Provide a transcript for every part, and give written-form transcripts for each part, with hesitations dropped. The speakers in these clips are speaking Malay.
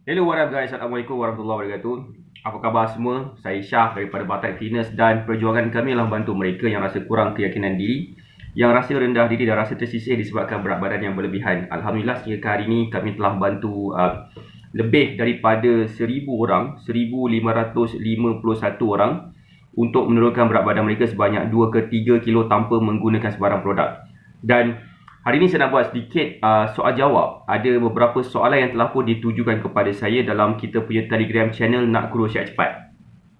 Hello, what up guys? Assalamualaikum warahmatullahi wabarakatuh. Apa khabar semua? Saya Syah daripada Batai Fitness dan perjuangan kami adalah membantu mereka yang rasa kurang keyakinan diri, yang rasa rendah diri dan rasa tersisih disebabkan berat badan yang berlebihan. Alhamdulillah sehingga hari ini kami telah bantu lebih daripada 1000 orang, 1551 orang untuk menurunkan berat badan mereka sebanyak 2 ke 3 kilo tanpa menggunakan sebarang produk. Dan hari ini saya nak buat sedikit soal jawab. Ada beberapa soalan yang telah pun ditujukan kepada saya dalam kita punya Telegram channel Nak Kurus Sihat Cepat.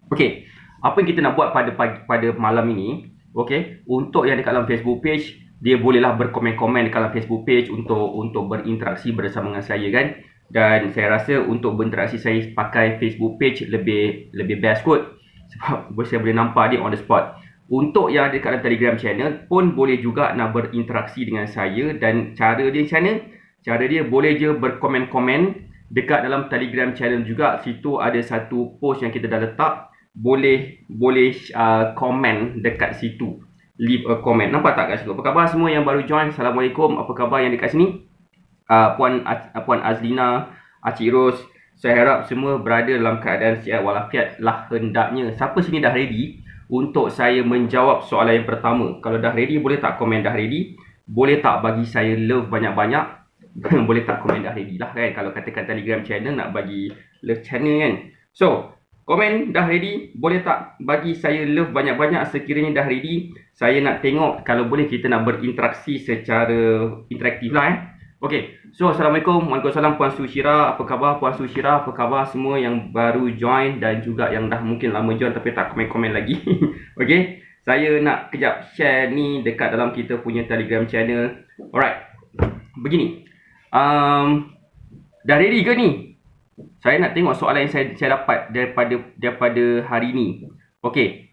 Okey, apa yang kita nak buat pada malam ini? Okey, untuk yang dekat dalam Facebook page, dia bolehlah berkomen-komen dekat dalam Facebook page untuk berinteraksi bersama dengan saya kan. Dan saya rasa untuk berinteraksi saya pakai Facebook page lebih best kot, sebab saya boleh nampak dia on the spot. Untuk yang ada kat dalam Telegram channel pun boleh juga nak berinteraksi dengan saya. Dan cara dia macam mana? Cara dia boleh je berkomen-komen dekat dalam Telegram channel juga. Situ ada satu post yang kita dah letak. Boleh komen dekat situ. Leave a comment. Nampak tak kat situ? Apa khabar semua yang baru join? Assalamualaikum. Apa khabar yang dekat sini? Puan Azlina, Acik Ros. Saya harap semua berada dalam keadaan sihat walafiat lah hendaknya. Siapa sini dah ready untuk saya menjawab soalan yang pertama? Kalau dah ready, boleh tak komen dah ready? Boleh tak bagi saya love banyak-banyak? Boleh tak komen dah ready lah kan? Kalau katakan Telegram channel nak bagi love channel kan? So, komen dah ready? Boleh tak bagi saya love banyak-banyak sekiranya dah ready? Saya nak tengok, kalau boleh kita nak berinteraksi secara interaktif lah Okey, so Assalamualaikum, Waalaikumsalam Puan Sushira. Apa khabar Puan Sushira? Apa khabar semua yang baru join dan juga yang dah mungkin lama join tapi tak komen-komen lagi. Okey, saya nak kejap share ni dekat dalam kita punya Telegram channel. Alright, begini. Dah ready ke ni? Saya nak tengok soalan yang saya dapat daripada hari ni. Okey,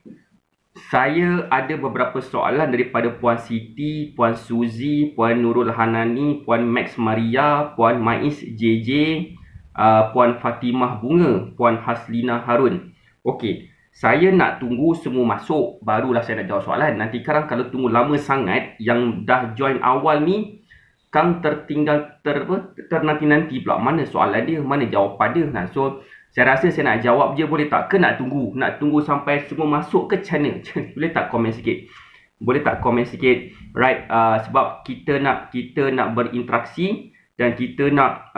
saya ada beberapa soalan daripada Puan Siti, Puan Suzy, Puan Nurul Hanani, Puan Max Maria, Puan Mais JJ, Puan Fatimah Bunga, Puan Haslina Harun. Okey, saya nak tunggu semua masuk barulah saya nak jawab soalan. Nanti sekarang kalau tunggu lama sangat, yang dah join awal ni kang tertinggal ternanti-nanti pula. Mana soalan dia, mana jawapan dia. Nah, so saya rasa saya nak jawab je, boleh tak? Ke nak tunggu? Nak tunggu sampai semua masuk ke channel? Boleh tak komen sikit? Boleh tak komen sikit? Right, sebab kita nak berinteraksi dan kita nak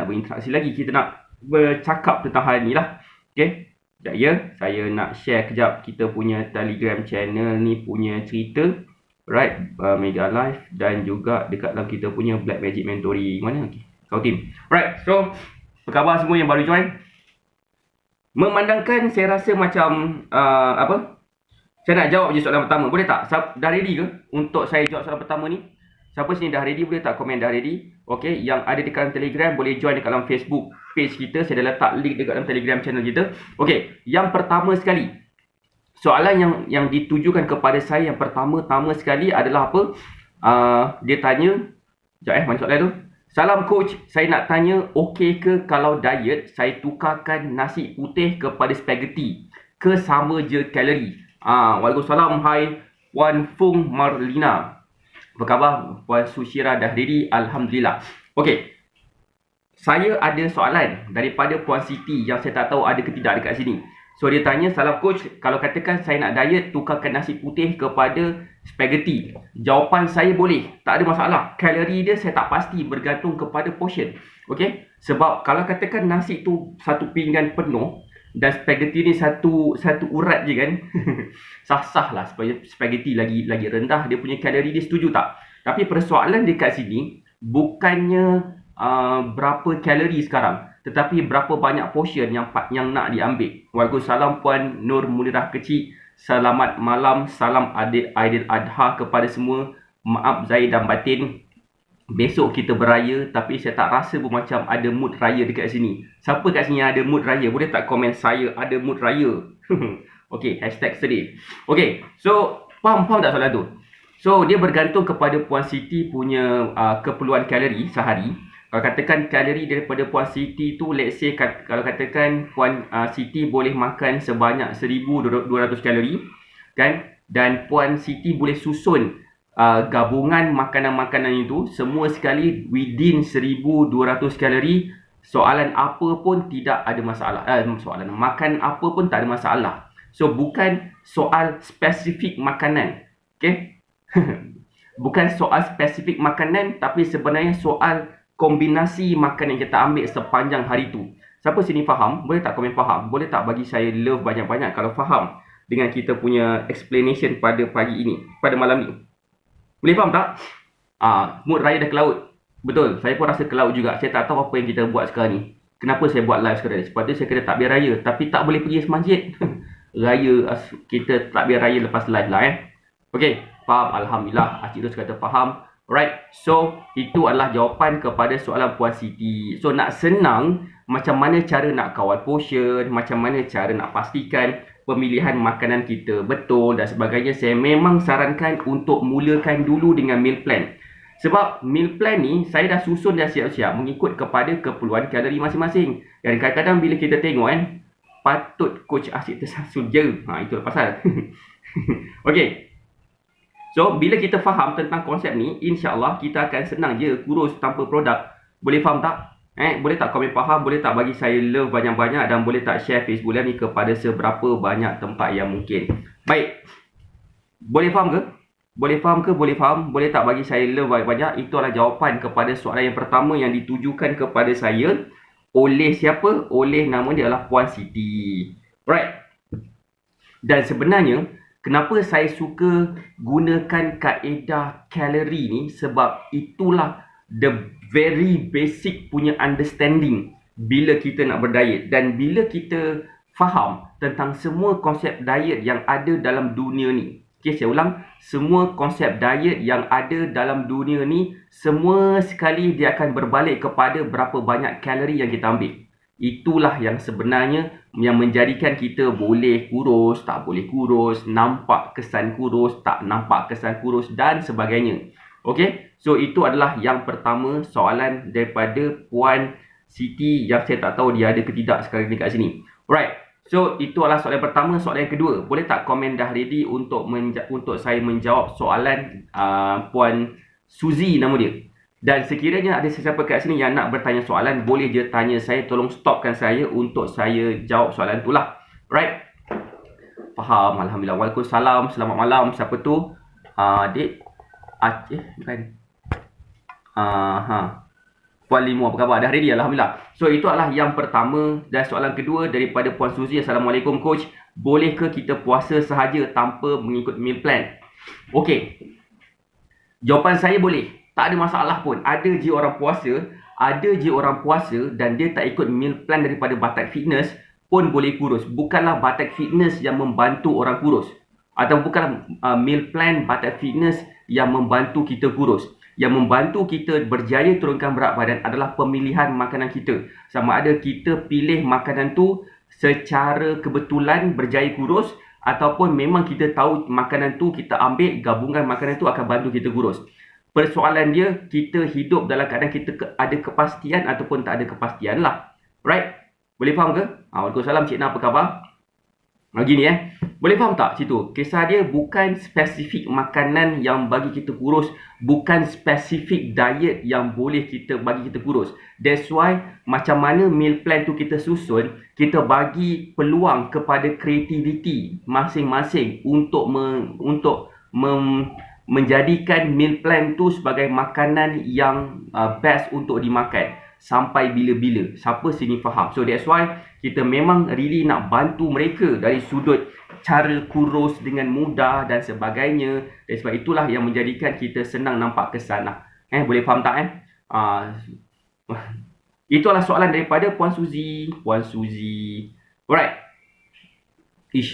berinteraksi lagi. Kita nak bercakap tentang hal ni lah. Okay? Sekejap ya, saya nak share kejap kita punya Telegram channel ni punya cerita. Right, Mega Live dan juga dekat dalam kita punya Black Magic Mentoring. Mana? Okay. Kau team. Right, so apa khabar semua yang baru join? Memandangkan saya rasa macam saya nak jawab je soalan pertama. Boleh tak? Dah ready ke untuk saya jawab soalan pertama ni? Siapa sini dah ready? Boleh tak komen dah ready? Okey, yang ada dekat dalam Telegram boleh join dekat dalam Facebook page kita. Saya dah letak link dekat dalam Telegram channel kita. Okey, yang pertama sekali, soalan yang ditujukan kepada saya yang pertama sekali adalah apa? Dia tanya, sekejap mana soalan tu? Salam coach, saya nak tanya, okey ke kalau diet saya tukarkan nasi putih kepada spaghetti? Ke sama je kalori? Waalaikumsalam, hai Puan Fung Marlina. Apa khabar Puan Sushira, dah ready? Alhamdulillah. Okey, saya ada soalan daripada Puan Siti yang saya tak tahu ada ke tidak dekat sini. So dia tanya, salam coach, kalau katakan saya nak diet tukarkan nasi putih kepada spaghetti. Jawapan saya boleh, tak ada masalah. Kalori dia saya tak pasti, bergantung kepada portion. Okey, sebab kalau katakan nasi tu satu pinggan penuh dan spaghetti ni satu urat je kan. Sah-sah lah spaghetti lagi rendah dia punya kalori dia, setuju tak? Tapi persoalan dekat sini bukannya berapa kalori sekarang, tetapi berapa banyak portion yang nak diambil. Waalaikumsalam Puan Nur Munirah Kecil. Selamat malam, salam Aidil Adha kepada semua. Maaf zahir dan batin, besok kita beraya tapi saya tak rasa pun macam ada mood raya dekat sini. Siapa kat sini ada mood raya? Boleh tak komen saya ada mood raya? Okey, hashtag sedih. Okey, so faham tak soalan tu? So dia bergantung kepada Puan Siti punya keperluan kalori sehari. Kalau katakan kalori daripada Puan Siti tu, let's say kalau katakan Puan Siti boleh makan sebanyak 1200 kalori kan, dan Puan Siti boleh susun gabungan makanan-makanan itu semua sekali within 1200 kalori Soalan apa pun tidak ada masalah. Soalan makan apa pun tak ada masalah. So, bukan soal spesifik makanan. Okay? Bukan soal spesifik makanan, tapi sebenarnya soal kombinasi makanan yang kita ambil sepanjang hari tu. Siapa sini faham? Boleh tak komen faham? Boleh tak bagi saya love banyak-banyak kalau faham dengan kita punya explanation pada pagi ini, pada malam ni? Boleh faham tak? Mood raya dah ke laut. Betul, saya pun rasa ke laut juga. Saya tak tahu apa yang kita buat sekarang ni. Kenapa saya buat live sekarang ni? Sebab tu saya kena takbir raya. Tapi tak boleh pergi masjid. Raya, kita takbir raya lepas live lah Okay, faham? Alhamdulillah. Acik Ros kata faham. Alright, so itu adalah jawapan kepada soalan Puan Siti. So nak senang, macam mana cara nak kawal portion, macam mana cara nak pastikan pemilihan makanan kita betul dan sebagainya. Saya memang sarankan untuk mulakan dulu dengan meal plan. Sebab meal plan ni saya dah susun dah siap-siap mengikut kepada keperluan kalori masing-masing. Dan kadang-kadang bila kita tengok patut coach asyik tersasul je. Itulah pasal. Okay. So, bila kita faham tentang konsep ni, insya-Allah kita akan senang je kurus tanpa produk. Boleh faham tak? Boleh tak komen faham? Boleh tak bagi saya love banyak-banyak? Dan boleh tak share Facebook Live ni kepada seberapa banyak tempat yang mungkin? Baik. Boleh faham ke? Boleh faham ke? Boleh faham? Boleh tak bagi saya love banyak-banyak? Itu adalah jawapan kepada soalan yang pertama yang ditujukan kepada saya oleh siapa? Oleh nama dia adalah Puan Siti. Right. Dan sebenarnya, kenapa saya suka gunakan kaedah kalori ni? Sebab itulah the very basic punya understanding bila kita nak berdiet. Dan bila kita faham tentang semua konsep diet yang ada dalam dunia ni. Okay, saya ulang. Semua konsep diet yang ada dalam dunia ni, semua sekali dia akan berbalik kepada berapa banyak kalori yang kita ambil. Itulah yang sebenarnya yang menjadikan kita boleh kurus, tak boleh kurus, nampak kesan kurus, tak nampak kesan kurus dan sebagainya. Okay, so itu adalah yang pertama soalan daripada Puan Siti yang saya tak tahu dia ada ke tidak sekarang dekat sini. Right. So, itu adalah soalan pertama. Soalan yang kedua, boleh tak komen dah ready untuk saya menjawab soalan Puan Suzy nama dia. Dan sekiranya ada sesiapa kat sini yang nak bertanya soalan, boleh je tanya saya. Tolong stopkan saya untuk saya jawab soalan tu lah. Right? Faham? Alhamdulillah. Waalaikumsalam. Selamat malam. Siapa tu? Adik? Bukan. Puan Limu, apa khabar? Dah ready? Alhamdulillah. So, itu adalah yang pertama. Dan soalan kedua daripada Puan Suzy. Assalamualaikum Coach. Boleh ke kita puasa sahaja tanpa mengikut meal plan? Okey. Jawapan saya boleh. Tak ada masalah pun. Ada je orang puasa dan dia tak ikut meal plan daripada Batak Fitness pun boleh kurus. Bukanlah Batak Fitness yang membantu orang kurus. Atau bukanlah meal plan Batak Fitness yang membantu kita kurus. Yang membantu kita berjaya turunkan berat badan adalah pemilihan makanan kita. Sama ada kita pilih makanan tu secara kebetulan berjaya kurus ataupun memang kita tahu makanan tu kita ambil, gabungan makanan tu akan bantu kita kurus. Persoalan dia, kita hidup dalam keadaan kita ada kepastian ataupun tak ada kepastian lah. Right? Boleh faham ke? Waalaikumsalam Cik Na, apa khabar? Gini boleh faham tak situ? Kisah dia bukan spesifik makanan yang bagi kita kurus, bukan spesifik diet yang boleh bagi kita kurus. That's why macam mana meal plan tu kita susun, kita bagi peluang kepada kreativiti masing-masing untuk menjadikan meal plan tu sebagai makanan yang best untuk dimakan sampai bila-bila. Siapa sini faham? So that's why kita memang really nak bantu mereka dari sudut cara kurus dengan mudah dan sebagainya. Dan sebab itulah yang menjadikan kita senang nampak kesan lah. Boleh faham tak Itulah soalan daripada Puan Suzy. Alright.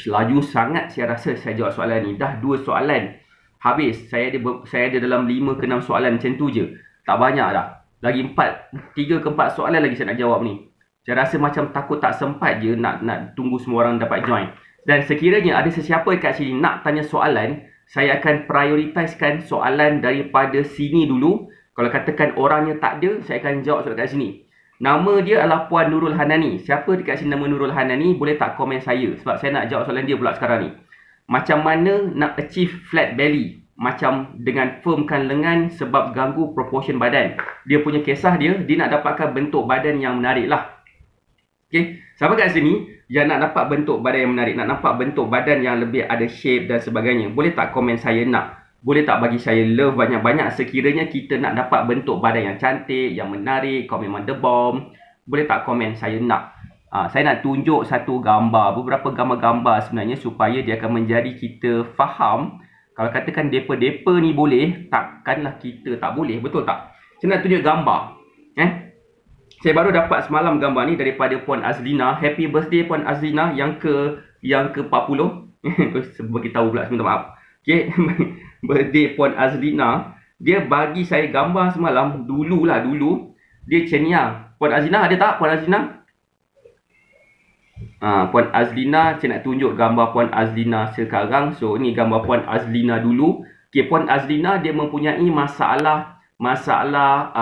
Laju sangat saya rasa saya jawab soalan ni. Dah 2 soalan habis. Saya ada dalam 5 ke 6 soalan macam tu je. Tak banyak dah. Lagi 3 ke 4 soalan lagi saya nak jawab ni. Saya rasa macam takut tak sempat je nak tunggu semua orang dapat join. Dan sekiranya ada sesiapa kat sini nak tanya soalan, saya akan prioritaskan soalan daripada sini dulu. Kalau katakan orangnya tak ada, saya akan jawab soalan kat sini. Nama dia adalah Puan Nurul Hanani. Siapa dekat sini nama Nurul Hanani, boleh tak komen saya. Sebab saya nak jawab soalan dia pula sekarang ni. Macam mana nak achieve flat belly? macam dengan firmkan lengan sebab ganggu proportion badan. Dia punya kisah dia nak dapatkan bentuk badan yang menarik lah. Okay, sampai kat sini, yang nak dapat bentuk badan yang menarik, nak nampak bentuk badan yang lebih ada shape dan sebagainya, boleh tak komen saya nak? Boleh tak bagi saya love banyak-banyak sekiranya kita nak dapat bentuk badan yang cantik, yang menarik, kau memang the bomb. Boleh tak komen saya nak? Saya nak tunjuk satu gambar, beberapa gambar-gambar sebenarnya supaya dia akan menjadi kita faham. Kalau katakan depa-depa ni boleh, takkanlah kita tak boleh, betul tak? Saya nak tunjuk gambar. Saya baru dapat semalam gambar ni daripada Puan Azlina. Happy birthday Puan Azlina yang ke 40. Bagi tahu pula, minta maaf. Okay. Birthday Puan Azlina. Dia bagi saya gambar semalam. Dulu. Dia cenyang. Puan Azlina ada tak? Puan Azlina? Puan Azlina, saya nak tunjuk gambar Puan Azlina sekarang. So ni gambar Puan Azlina dulu. Okay, Puan Azlina dia mempunyai masalah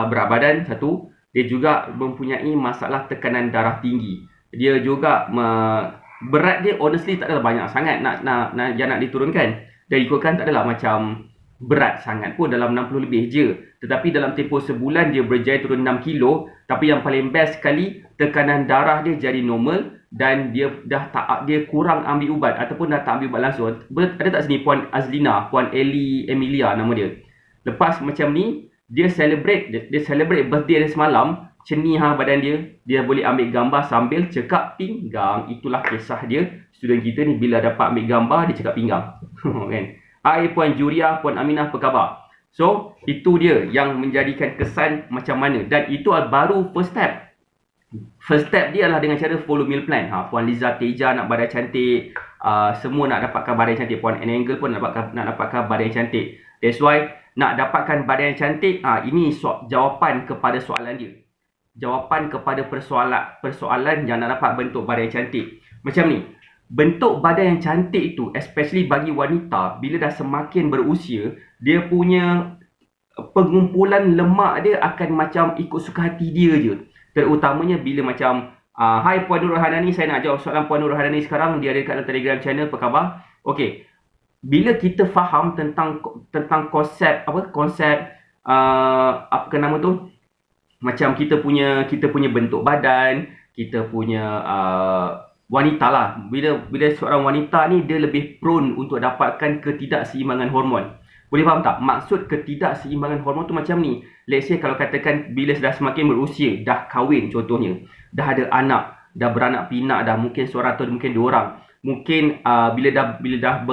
berat badan satu. Dia juga mempunyai masalah tekanan darah tinggi. Dia juga berat dia honestly tak adalah banyak sangat yang nak diturunkan. Dan ikutkan tak adalah macam berat sangat pun, dalam 60 lebih je. Tetapi dalam tempoh sebulan dia berjaya turun 6 kilo. Tapi yang paling best sekali, tekanan darah dia jadi normal dan dia kurang ambil ubat ataupun dah tak ambil ubat langsung. Ada tak sini Puan Azlina, Puan Emilia nama dia. Lepas macam ni, dia celebrate birthday dia semalam. Ceni badan dia boleh ambil gambar sambil cekak pinggang. Itulah kisah dia. Student kita ni bila dapat ambil gambar, dia cekak pinggang. Kan? Hai Puan Juria, Puan Aminah, apa khabar? So, itu dia yang menjadikan kesan macam mana. Dan itu baru first step. First step dia adalah dengan cara follow meal plan. Puan Liza Teja nak badan cantik. Semua nak dapatkan badan cantik. Puan Anangle pun nak dapatkan badan cantik. That's why nak dapatkan badan yang cantik, ini jawapan kepada soalan dia. Jawapan kepada persoalan yang nak dapat bentuk badan yang cantik. Macam ni, bentuk badan yang cantik itu, especially bagi wanita, bila dah semakin berusia, dia punya pengumpulan lemak dia akan macam ikut suka hati dia je. Terutamanya bila macam, hai Puan Nurul Hanani, saya nak jawab soalan Puan Nurul Hanani sekarang. Dia ada kat Telegram channel, apa khabar? Okey. Bila kita faham tentang konsep apa nama tu, macam kita punya bentuk badan, kita punya wanita lah. Bila seorang wanita ni dia lebih prone untuk dapatkan ketidakseimbangan hormon. Boleh faham tak? Maksud ketidakseimbangan hormon tu macam ni. Let's say kalau katakan bila dah semakin berusia, dah kahwin contohnya, dah ada anak, dah beranak pinak dah, mungkin seorang atau mungkin dua orang. Mungkin bila dah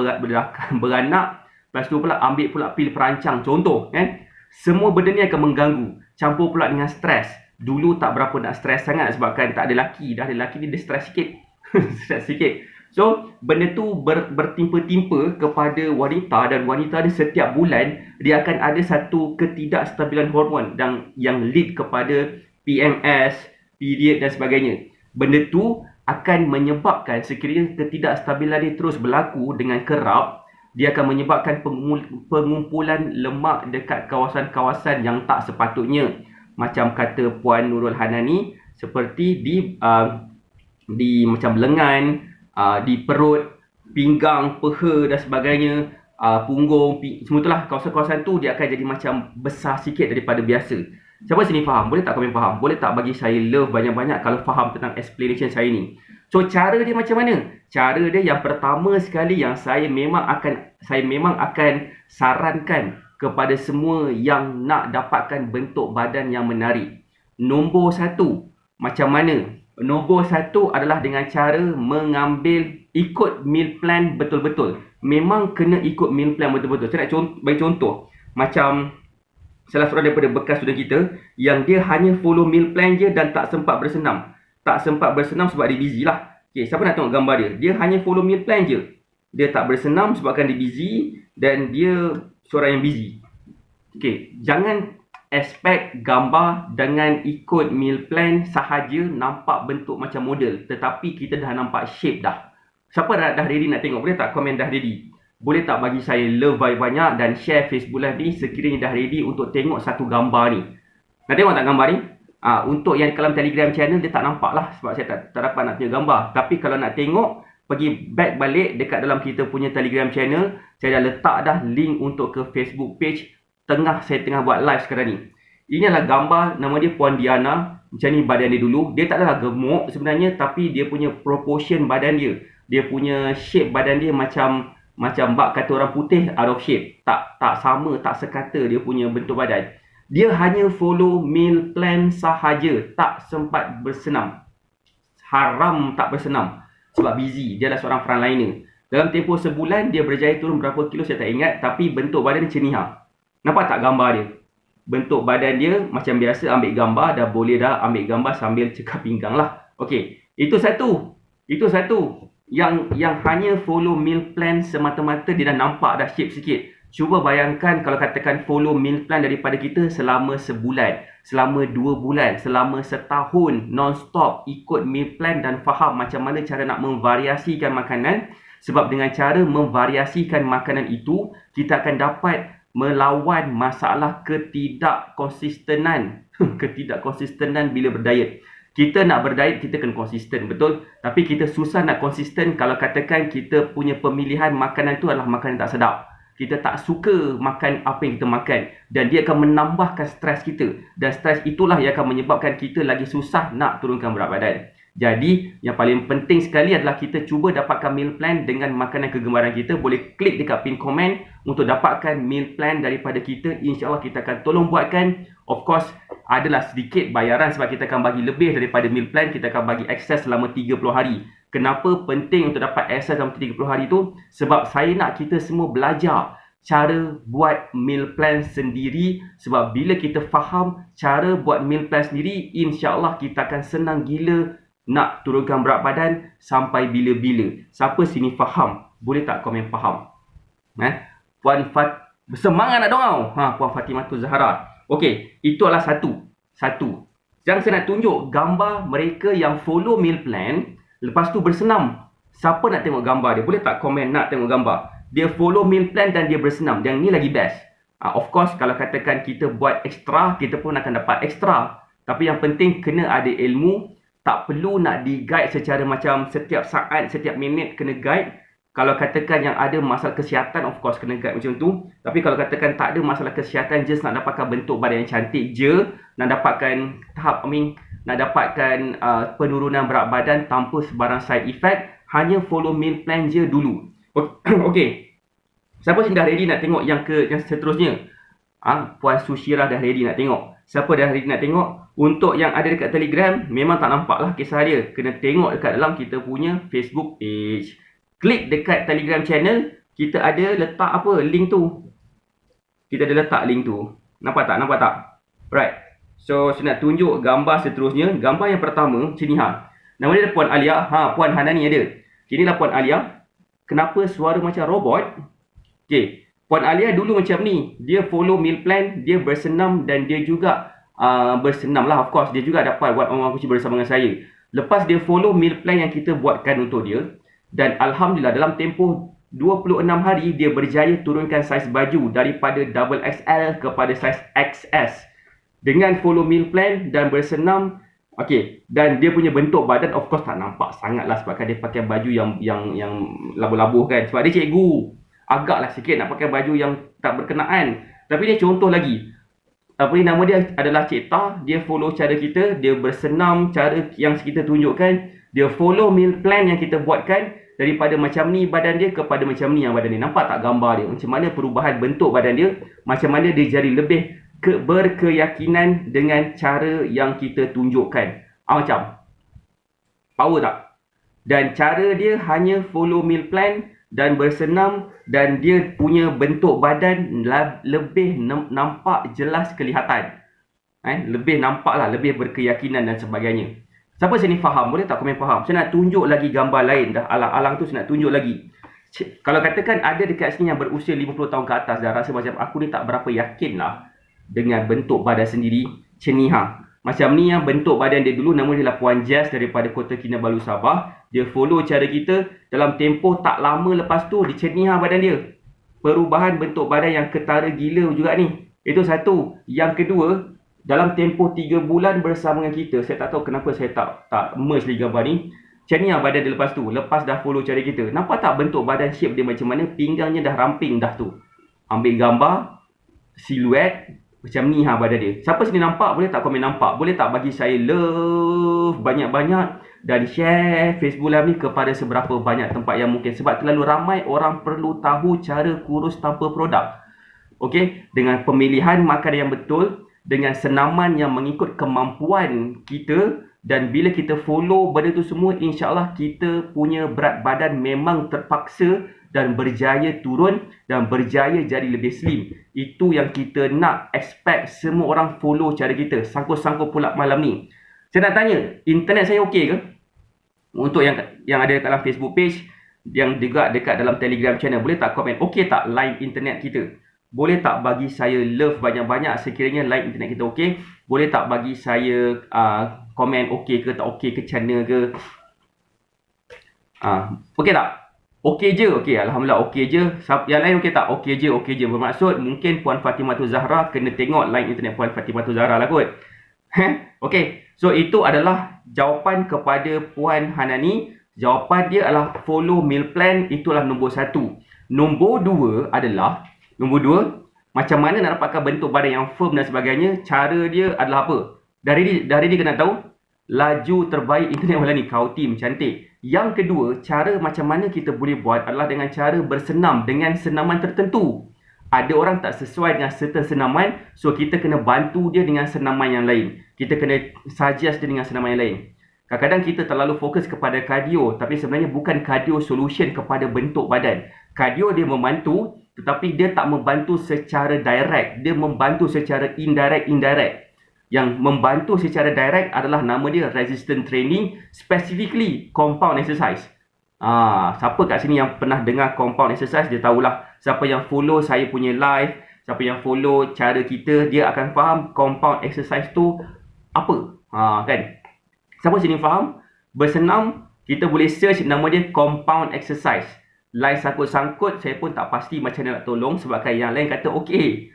beranak, lepas tu pula ambil pula pil perancang contoh kan. Semua benda ni akan mengganggu. Campur pula dengan stres. Dulu tak berapa nak stres sangat sebabkan tak ada laki. Dah ada laki ni dia stres sikit. Stres sikit. So benda tu bertimpa-timpa kepada wanita, dan wanita ni setiap bulan dia akan ada satu ketidakstabilan hormon yang lead kepada PMS, period dan sebagainya. Benda tu akan menyebabkan sekiranya ketidakstabilan dia terus berlaku dengan kerap, dia akan menyebabkan pengumpulan lemak dekat kawasan-kawasan yang tak sepatutnya. Macam kata Puan Nurul Hanani, seperti di macam lengan, di perut, pinggang, peha dan sebagainya, punggung, semua itulah kawasan-kawasan tu dia akan jadi macam besar sikit daripada biasa. Siapa sini faham? Boleh tak komen faham? Boleh tak bagi saya love banyak-banyak kalau faham tentang explanation saya ni? So cara dia macam mana? Cara dia yang pertama sekali yang saya memang akan sarankan kepada semua yang nak dapatkan bentuk badan yang menarik. Nombor satu, macam mana? Nombor satu adalah dengan cara mengambil ikut meal plan betul-betul. Memang kena ikut meal plan betul-betul. Saya nak bagi contoh. Macam salah seorang daripada bekas student kita yang dia hanya follow meal plan je dan tak sempat bersenam. Tak sempat bersenam sebab dia busy lah. Okay, siapa nak tengok gambar dia? Dia hanya follow meal plan je. Dia tak bersenam sebabkan dia busy dan dia seorang yang busy. Okay, jangan expect gambar dengan ikut meal plan sahaja nampak bentuk macam model. Tetapi kita dah nampak shape dah. Siapa dah ready nak tengok? Boleh tak komen dah ready? Boleh tak bagi saya love banyak dan share Facebook Live ni sekiranya dah ready untuk tengok satu gambar ni. Nak tengok tak gambar ni? Untuk yang dalam Telegram channel dia tak nampak lah sebab saya tak dapat nak tengok gambar. Tapi kalau nak tengok, pergi back balik dekat dalam kita punya Telegram channel. Saya dah letak dah link untuk ke Facebook page. Saya tengah buat live sekarang ni. Ini adalah gambar, nama dia Puan Diana. Macam ni badan dia dulu. Dia tak adalah gemuk sebenarnya, tapi dia punya proportion badan dia. Dia punya shape badan dia macam bak kata orang putih, out of shape. Tak sama, tak sekata dia punya bentuk badan. Dia hanya follow meal plan sahaja. Tak sempat bersenam. Haram tak bersenam. Sebab busy. Dia adalah seorang frontliner. Dalam tempoh sebulan, dia berjaya turun berapa kilo saya tak ingat. Tapi bentuk badan dia cenihah. Nampak tak gambar dia? Bentuk badan dia macam biasa, ambil gambar. Dah boleh dah ambil gambar sambil cekap pinggang lah. Okey. Itu satu. Yang hanya follow meal plan semata-mata, dia dah nampak dah shape sikit. Cuba bayangkan kalau katakan follow meal plan daripada kita selama sebulan, selama 2 bulan, selama setahun non-stop ikut meal plan dan faham macam mana cara nak memvariasikan makanan. Sebab dengan cara memvariasikan makanan itu, kita akan dapat melawan masalah ketidakkonsistenan. Ketidakkonsistenan bila berdiet. Kita nak berdiet, kita kena konsisten, betul? Tapi kita susah nak konsisten kalau katakan kita punya pemilihan makanan tu adalah makanan tak sedap. Kita tak suka makan apa yang kita makan. Dan dia akan menambahkan stres kita. Dan stres itulah yang akan menyebabkan kita lagi susah nak turunkan berat badan. Jadi, yang paling penting sekali adalah kita cuba dapatkan meal plan dengan makanan kegemaran kita. Boleh klik dekat pin komen untuk dapatkan meal plan daripada kita. InsyaAllah kita akan tolong buatkan. Of course, adalah sedikit bayaran sebab kita akan bagi lebih daripada meal plan. Kita akan bagi akses selama 30 hari. Kenapa penting untuk dapat akses dalam 30 hari tu? Sebab saya nak kita semua belajar cara buat meal plan sendiri. Sebab bila kita faham cara buat meal plan sendiri, insya-Allah kita akan senang gila nak turunkan berat badan sampai bila-bila. Siapa sini faham? Boleh tak komen faham? Puan bersemangat nak doa. Puan Fatimatul Zahra. Okey, itu adalah satu. Yang saya nak tunjuk gambar mereka yang follow meal plan. Lepas tu bersenam. Siapa nak tengok gambar dia? Boleh tak komen nak tengok gambar? Dia follow meal plan dan dia bersenam. Yang ni lagi best. Of course, kalau katakan kita buat ekstra, kita pun akan dapat ekstra. Tapi yang penting kena ada ilmu. Tak perlu nak di-guide secara macam setiap saat, setiap minit kena guide. Kalau katakan yang ada masalah kesihatan, of course kena guide macam tu. Tapi kalau katakan tak ada masalah kesihatan, just nak dapatkan bentuk badan yang cantik je. Nak dapatkan nak dapatkan penurunan berat badan tanpa sebarang side effect, hanya follow meal plan je dulu. Okey. Siapa sini dah ready nak tengok yang seterusnya? Puan Sushira dah ready nak tengok. Siapa dah ready nak tengok? Untuk yang ada dekat Telegram, memang tak nampak lah kisah dia. Kena tengok dekat dalam kita punya Facebook page. Klik dekat Telegram channel, kita ada letak apa? Link tu. Kita ada letak link tu. Nampak tak? Right. So, saya nak tunjuk gambar seterusnya. Gambar yang pertama, sini nama dia Puan Alia. Puan Hanani ada. Inilah Puan Alia. Kenapa suara macam robot? Okey. Puan Alia dulu macam ni. Dia follow meal plan, dia bersenam dan dia juga bersenam lah, of course. Dia juga dapat buat orang kucing bersama dengan saya. Lepas dia follow meal plan yang kita buatkan untuk dia. Dan Alhamdulillah dalam tempoh 26 hari, dia berjaya turunkan saiz baju daripada double XL kepada saiz XS. Dengan follow meal plan dan bersenam. Okey, dan dia punya bentuk badan of course tak nampak sangat lah sebabkan dia pakai baju yang labuh-labuh kan. Sebab dia cikgu. Agaklah sikit nak pakai baju yang tak berkenaan. Tapi dia contoh lagi. Nama dia adalah Cik Ta. Dia follow cara kita. Dia bersenam cara yang kita tunjukkan. Dia follow meal plan yang kita buatkan. Daripada macam ni badan dia kepada macam ni yang badan dia. Nampak tak gambar dia? Macam mana perubahan bentuk badan dia. Macam mana dia jadi lebih berkeyakinan dengan cara yang kita tunjukkan. Macam power tak? Dan cara dia hanya follow meal plan dan bersenam. Dan dia punya bentuk badan lebih nampak jelas kelihatan. Lebih nampak lah, lebih berkeyakinan dan sebagainya. Siapa sini faham? Boleh tak komen faham? Saya nak tunjuk lagi gambar lain. Dah alang-alang tu saya nak tunjuk lagi. Kalau katakan ada dekat sini yang berusia 50 tahun ke atas, dah rasa macam aku ni tak berapa yakin lah dengan bentuk badan sendiri. Cenihah. Macam ni yang bentuk badan dia dulu. Nama dia lah Puan Jazz daripada Kota Kinabalu, Sabah. Dia follow cara kita. Dalam tempoh tak lama lepas tu, dia cenihah badan dia. Perubahan bentuk badan yang ketara gila juga ni. Itu satu. Yang kedua, dalam tempoh 3 bulan bersama dengan kita, saya tak tahu kenapa saya tak merge lagi gambar ni. Macam ni lah badan dia lepas tu. Lepas dah follow cara kita. Nampak tak bentuk badan shape dia macam mana? Pinggangnya dah ramping dah tu. Ambil gambar. Siluet. Macam ni badan dia. Siapa sini nampak? Boleh tak komen nampak? Boleh tak bagi saya love banyak-banyak. Dan share Facebook Live ni kepada seberapa banyak tempat yang mungkin. Sebab terlalu ramai orang perlu tahu cara kurus tanpa produk. Okey, dengan pemilihan makanan yang betul, dengan senaman yang mengikut kemampuan kita, dan bila kita follow benda tu semua, insya-Allah kita punya berat badan memang terpaksa dan berjaya turun dan berjaya jadi lebih slim. Itu yang kita nak expect semua orang follow cara kita. Sangkut-sangkut pula malam ni. Saya nak tanya, internet saya okey ke? Untuk yang ada dalam Facebook page, yang juga dekat dalam Telegram channel, boleh tak komen okey tak line internet kita? Boleh tak bagi saya love banyak-banyak sekiranya line internet kita okey? Boleh tak bagi saya komen okey ke tak okey ke channel ke? Okey tak? Okey je? Okey, alhamdulillah okey je. Yang lain okey tak? Okey je, okey je. Bermaksud mungkin Puan Fatimah Zahra kena tengok line internet Puan Fatimah Zahra lah kot. Okey, so itu adalah jawapan kepada Puan Hanani. Jawapan dia adalah follow meal plan, itulah nombor 1. Nombor 2 adalah macam mana nak dapatkan bentuk badan yang firm dan sebagainya. Cara dia adalah apa? Dari dia kena tahu laju terbaik internet malam ni. Kau team cantik. Yang kedua, cara macam mana kita boleh buat adalah dengan cara bersenam dengan senaman tertentu. Ada orang tak sesuai dengan certain senaman, so kita kena bantu dia dengan senaman yang lain. Kita kena suggest dia dengan senaman yang lain. Kadang-kadang kita terlalu fokus kepada cardio, tapi sebenarnya bukan cardio solution kepada bentuk badan. Cardio dia membantu, tetapi dia tak membantu secara direct. Dia membantu secara indirect. Yang membantu secara direct adalah nama dia resistance training, specifically compound exercise. Siapa kat sini yang pernah dengar compound exercise, dia tahulah. Siapa yang follow saya punya live, siapa yang follow cara kita, dia akan faham compound exercise tu apa. Kan? Siapa sini faham? Bersenam, kita boleh search nama dia compound exercise. Lain sangkut-sangkut, saya pun tak pasti macam mana nak tolong sebabkan yang lain kata okey.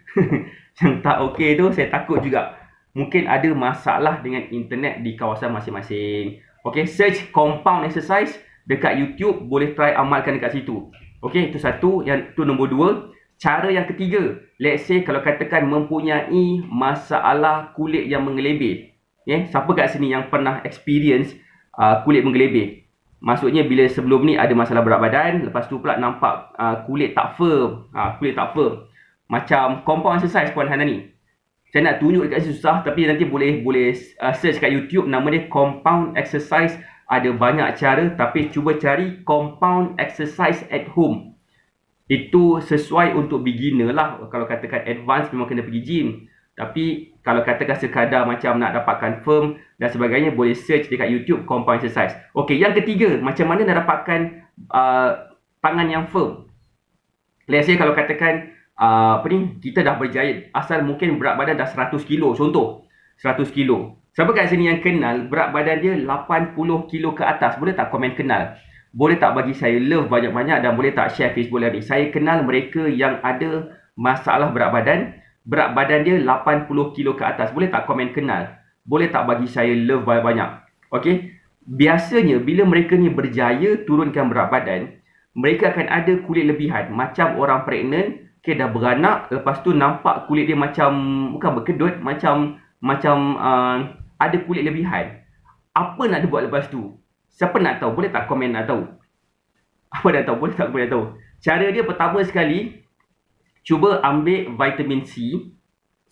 Yang tak okey tu, saya takut juga. Mungkin ada masalah dengan internet di kawasan masing-masing. Okey, search compound exercise dekat YouTube, boleh try amalkan dekat situ. Okey, itu satu. Yang tu nombor 2. Cara yang ketiga, let's say kalau katakan mempunyai masalah kulit yang mengelebih. Siapa kat sini yang pernah experience kulit mengelebih? Maksudnya bila sebelum ni ada masalah berat badan, lepas tu pula nampak kulit tak firm. Kulit tak firm. Macam compound exercise Puan Hanani. Saya nak tunjuk dekat sini susah, tapi nanti boleh search kat YouTube, nama dia compound exercise. Ada banyak cara, tapi cuba cari compound exercise at home. Itu sesuai untuk beginner lah. Kalau katakan advance memang kena pergi gym. Tapi kalau katakan sekadar macam nak dapatkan firm dan sebagainya, boleh search dekat YouTube compound exercise. Okey, yang ketiga, macam mana nak dapatkan tangan yang firm. Let's say kalau katakan kita dah berjaya, asal mungkin berat badan dah 100 kilo, contoh 100 kilo. Siapa kat sini yang kenal berat badan dia 80 kilo ke atas? Boleh tak komen kenal? Boleh tak bagi saya love banyak-banyak dan boleh tak share Facebook Live ni? Saya kenal mereka yang ada masalah berat badan dia 80 kilo ke atas. Boleh tak komen kenal? Boleh tak bagi saya love banyak-banyak? Okey. Biasanya bila mereka ni berjaya turunkan berat badan, mereka akan ada kulit lebihan. Macam orang pregnant, dah beranak, lepas tu nampak kulit dia macam, bukan berkedut, macam ada kulit lebihan. Apa nak dia buat lepas tu? Siapa nak tahu? Boleh tak komen nak tahu? Apa nak tahu? Boleh tak komen nak tahu? Cara dia pertama sekali, cuba ambil vitamin C.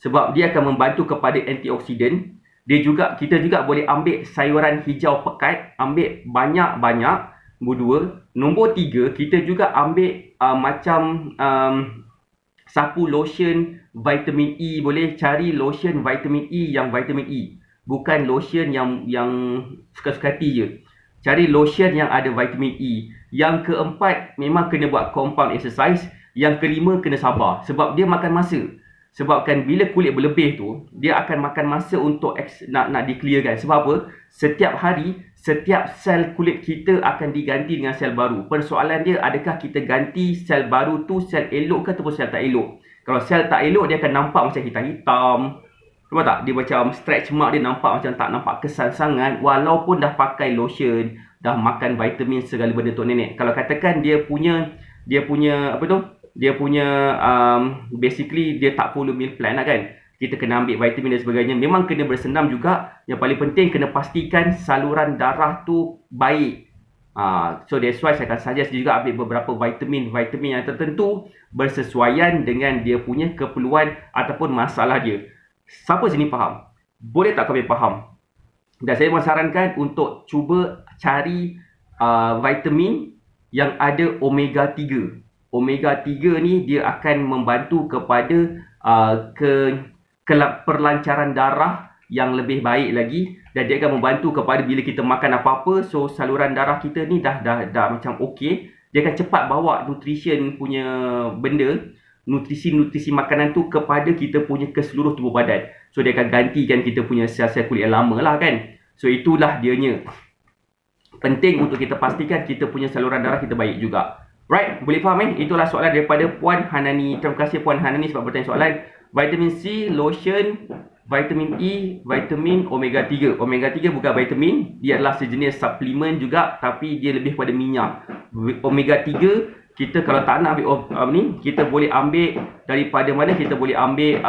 Sebab dia akan membantu kepada antioksidan. Kita juga boleh ambil sayuran hijau pekat. Ambil banyak-banyak. Nombor 2. Nombor 3, kita juga ambil sapu lotion vitamin E. Boleh cari lotion vitamin E yang vitamin E. Bukan lotion yang suka-suka hati je. Cari lotion yang ada vitamin E. Yang keempat, memang kena buat compound exercise. Yang kelima, kena sabar. Sebab dia makan masa. Sebabkan bila kulit berlebih tu, dia akan makan masa untuk nak di-clearkan. Sebab apa? Setiap hari, setiap sel kulit kita akan diganti dengan sel baru. Persoalan dia, adakah kita ganti sel baru tu sel elok ke ataupun sel tak elok? Kalau sel tak elok, dia akan nampak macam hitam-hitam. Nampak tak? Dia macam stretch mark, dia nampak macam tak nampak kesan sangat. Walaupun dah pakai lotion, dah makan vitamin segala benda untuk nenek. Kalau katakan dia punya basically dia tak follow meal plan lah kan. Kita kena ambil vitamin dan sebagainya. Memang kena bersenam juga. Yang paling penting kena pastikan saluran darah tu baik. So that's why saya akan suggest juga ambil beberapa vitamin yang tertentu bersesuaian dengan dia punya keperluan ataupun masalah dia. Siapa sini faham? Boleh tak kami faham? Dan saya sarankan untuk cuba cari vitamin yang ada omega 3. Omega 3 ni dia akan membantu kepada perlancaran darah yang lebih baik lagi, dan dia akan membantu kepada bila kita makan apa-apa, so saluran darah kita ni dah macam okey, dia akan cepat bawa nutrition punya benda, nutrisi makanan tu kepada kita punya keseluruh tubuh badan. So dia akan gantikan kita punya sel-sel kulit yang lama lah kan. So itulah dianya. Penting untuk kita pastikan kita punya saluran darah kita baik juga. Right, boleh faham Itulah soalan daripada Puan Hanani. Terima kasih Puan Hanani sebab bertanya soalan. Vitamin C, lotion, vitamin E, vitamin omega 3. Omega 3 bukan vitamin, dia adalah sejenis suplemen juga, tapi dia lebih pada minyak. Omega 3 kita kalau tak nak ambil kita boleh ambil daripada mana? Kita boleh ambil